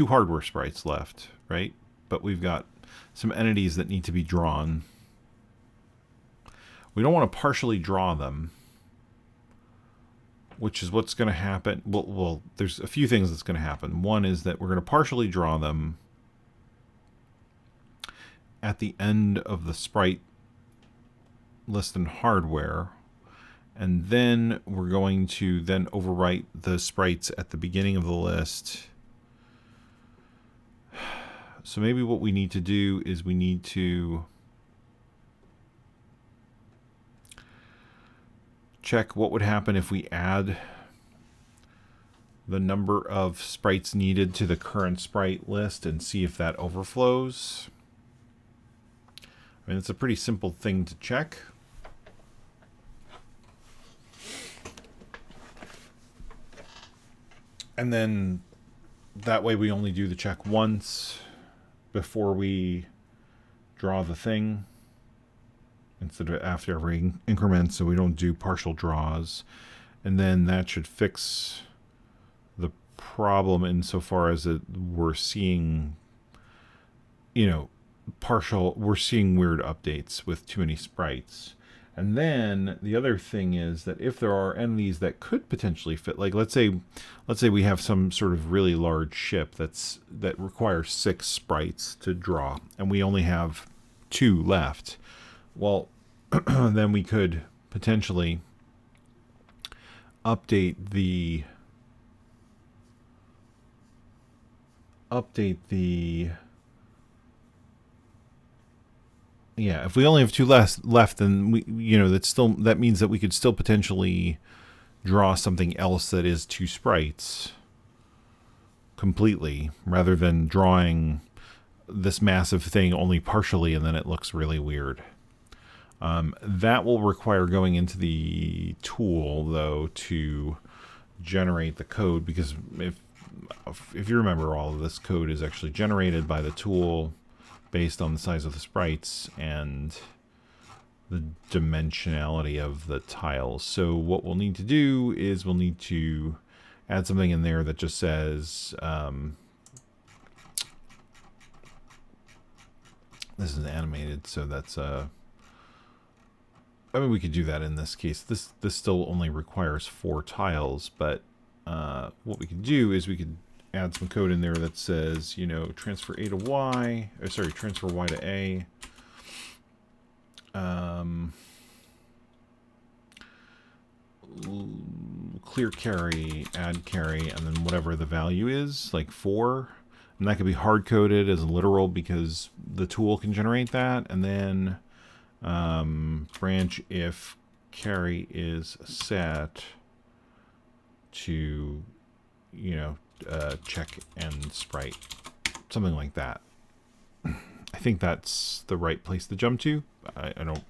hardware sprites left, right? But we've got some entities that need to be drawn. We don't want to partially draw them, which is what's going to happen. Well, there's a few things that's going to happen. One is that we're going to partially draw them at the end of the sprite list in hardware, and then we're going to then overwrite the sprites at the beginning of the list. So maybe what we need to do is we need to check what would happen if we add the number of sprites needed to the current sprite list and see if that overflows. I mean, it's a pretty simple thing to check. And then that way we only do the check once before we draw the thing instead of after every increment, so we don't do partial draws. And then that should fix the problem insofar as we're seeing, we're seeing weird updates with too many sprites. And then the other thing is that if there are entities that could potentially fit, like let's say we have some sort of really large ship that requires 6 sprites to draw, and we only have 2 left. Well, then we could potentially update the yeah, if we only have 2 left, then that means that we could still potentially draw something else that is 2 sprites completely, rather than drawing this massive thing only partially, and then it looks really weird. That will require going into the tool, though, to generate the code, because if you remember, all of this code is actually generated by the tool based on the size of the sprites and the dimensionality of the tiles. So what we'll need to do is we'll need to add something in there that just says, this is animated, so that's I mean, we could do that in this case. This still only requires 4 tiles, but what we could do is we could add some code in there that says, transfer A to Y, or sorry, transfer Y to A. Clear carry, add carry, and then whatever the value is, like 4. And that could be hard-coded as literal because the tool can generate that. And then branch if carry is set to, you know, check and sprite, something like that. I think that's the right place to jump to. I'm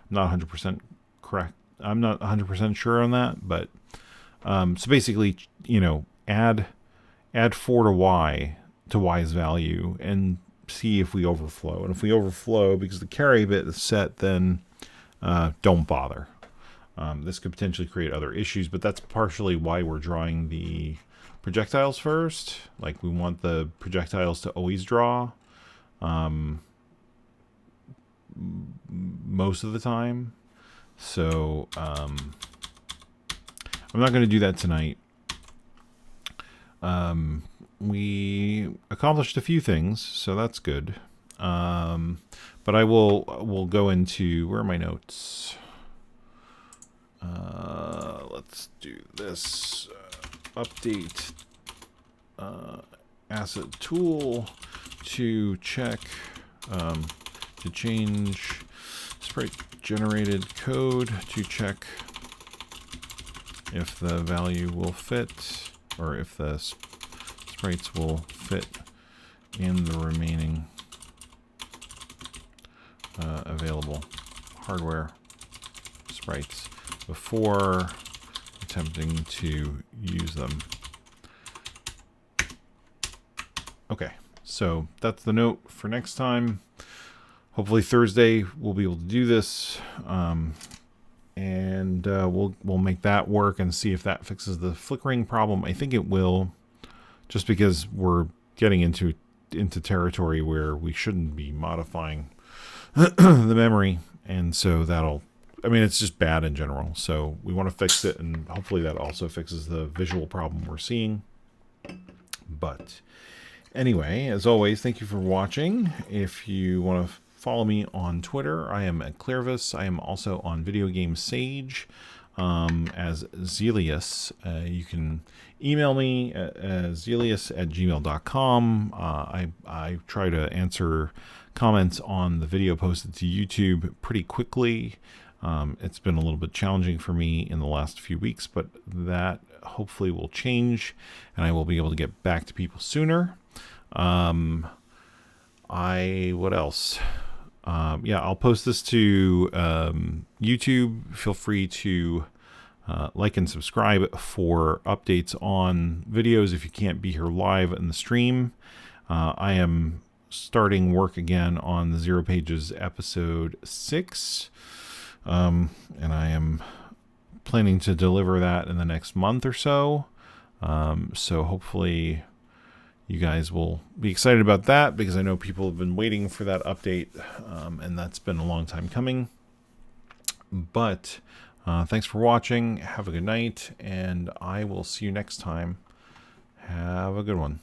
not 100% correct. I'm not 100% sure on that, but so basically, you know, add 4 to y to y's value and see if we overflow. And if we overflow because the carry bit is set, then don't bother. This could potentially create other issues, but that's partially why we're drawing the projectiles first. Like, we want the projectiles to always draw most of the time. So I'm not going to do that tonight. We accomplished a few things, so that's good. But we'll go into, where are my notes? Let's do this. Update asset tool to check, to change sprite generated code to check if the value will fit, or if the sprites will fit in the remaining available hardware sprites before attempting to use them. Okay, so that's the note for next time. Hopefully Thursday we'll be able to do this, and we'll make that work and see if that fixes the flickering problem. I think it will, just because we're getting into territory where we shouldn't be modifying the memory, and so it's just bad in general. So we want to fix it, and hopefully that also fixes the visual problem we're seeing. But anyway, as always, thank you for watching. If you want to follow me on Twitter, I am at Clearvis. I am also on Video Game Sage as Zelius. You can email me at zelius@gmail.com. I try to answer comments on the video posted to YouTube pretty quickly. It's been a little bit challenging for me in the last few weeks, but that hopefully will change, and I will be able to get back to people sooner. What else? I'll post this to YouTube. Feel free to like and subscribe for updates on videos if you can't be here live in the stream. I am starting work again on the Zero Pages episode 6, and I am planning to deliver that in the next month or so. So hopefully you guys will be excited about that, because I know people have been waiting for that update, and that's been a long time coming. But thanks for watching. Have a good night, and I will see you next time. Have a good one.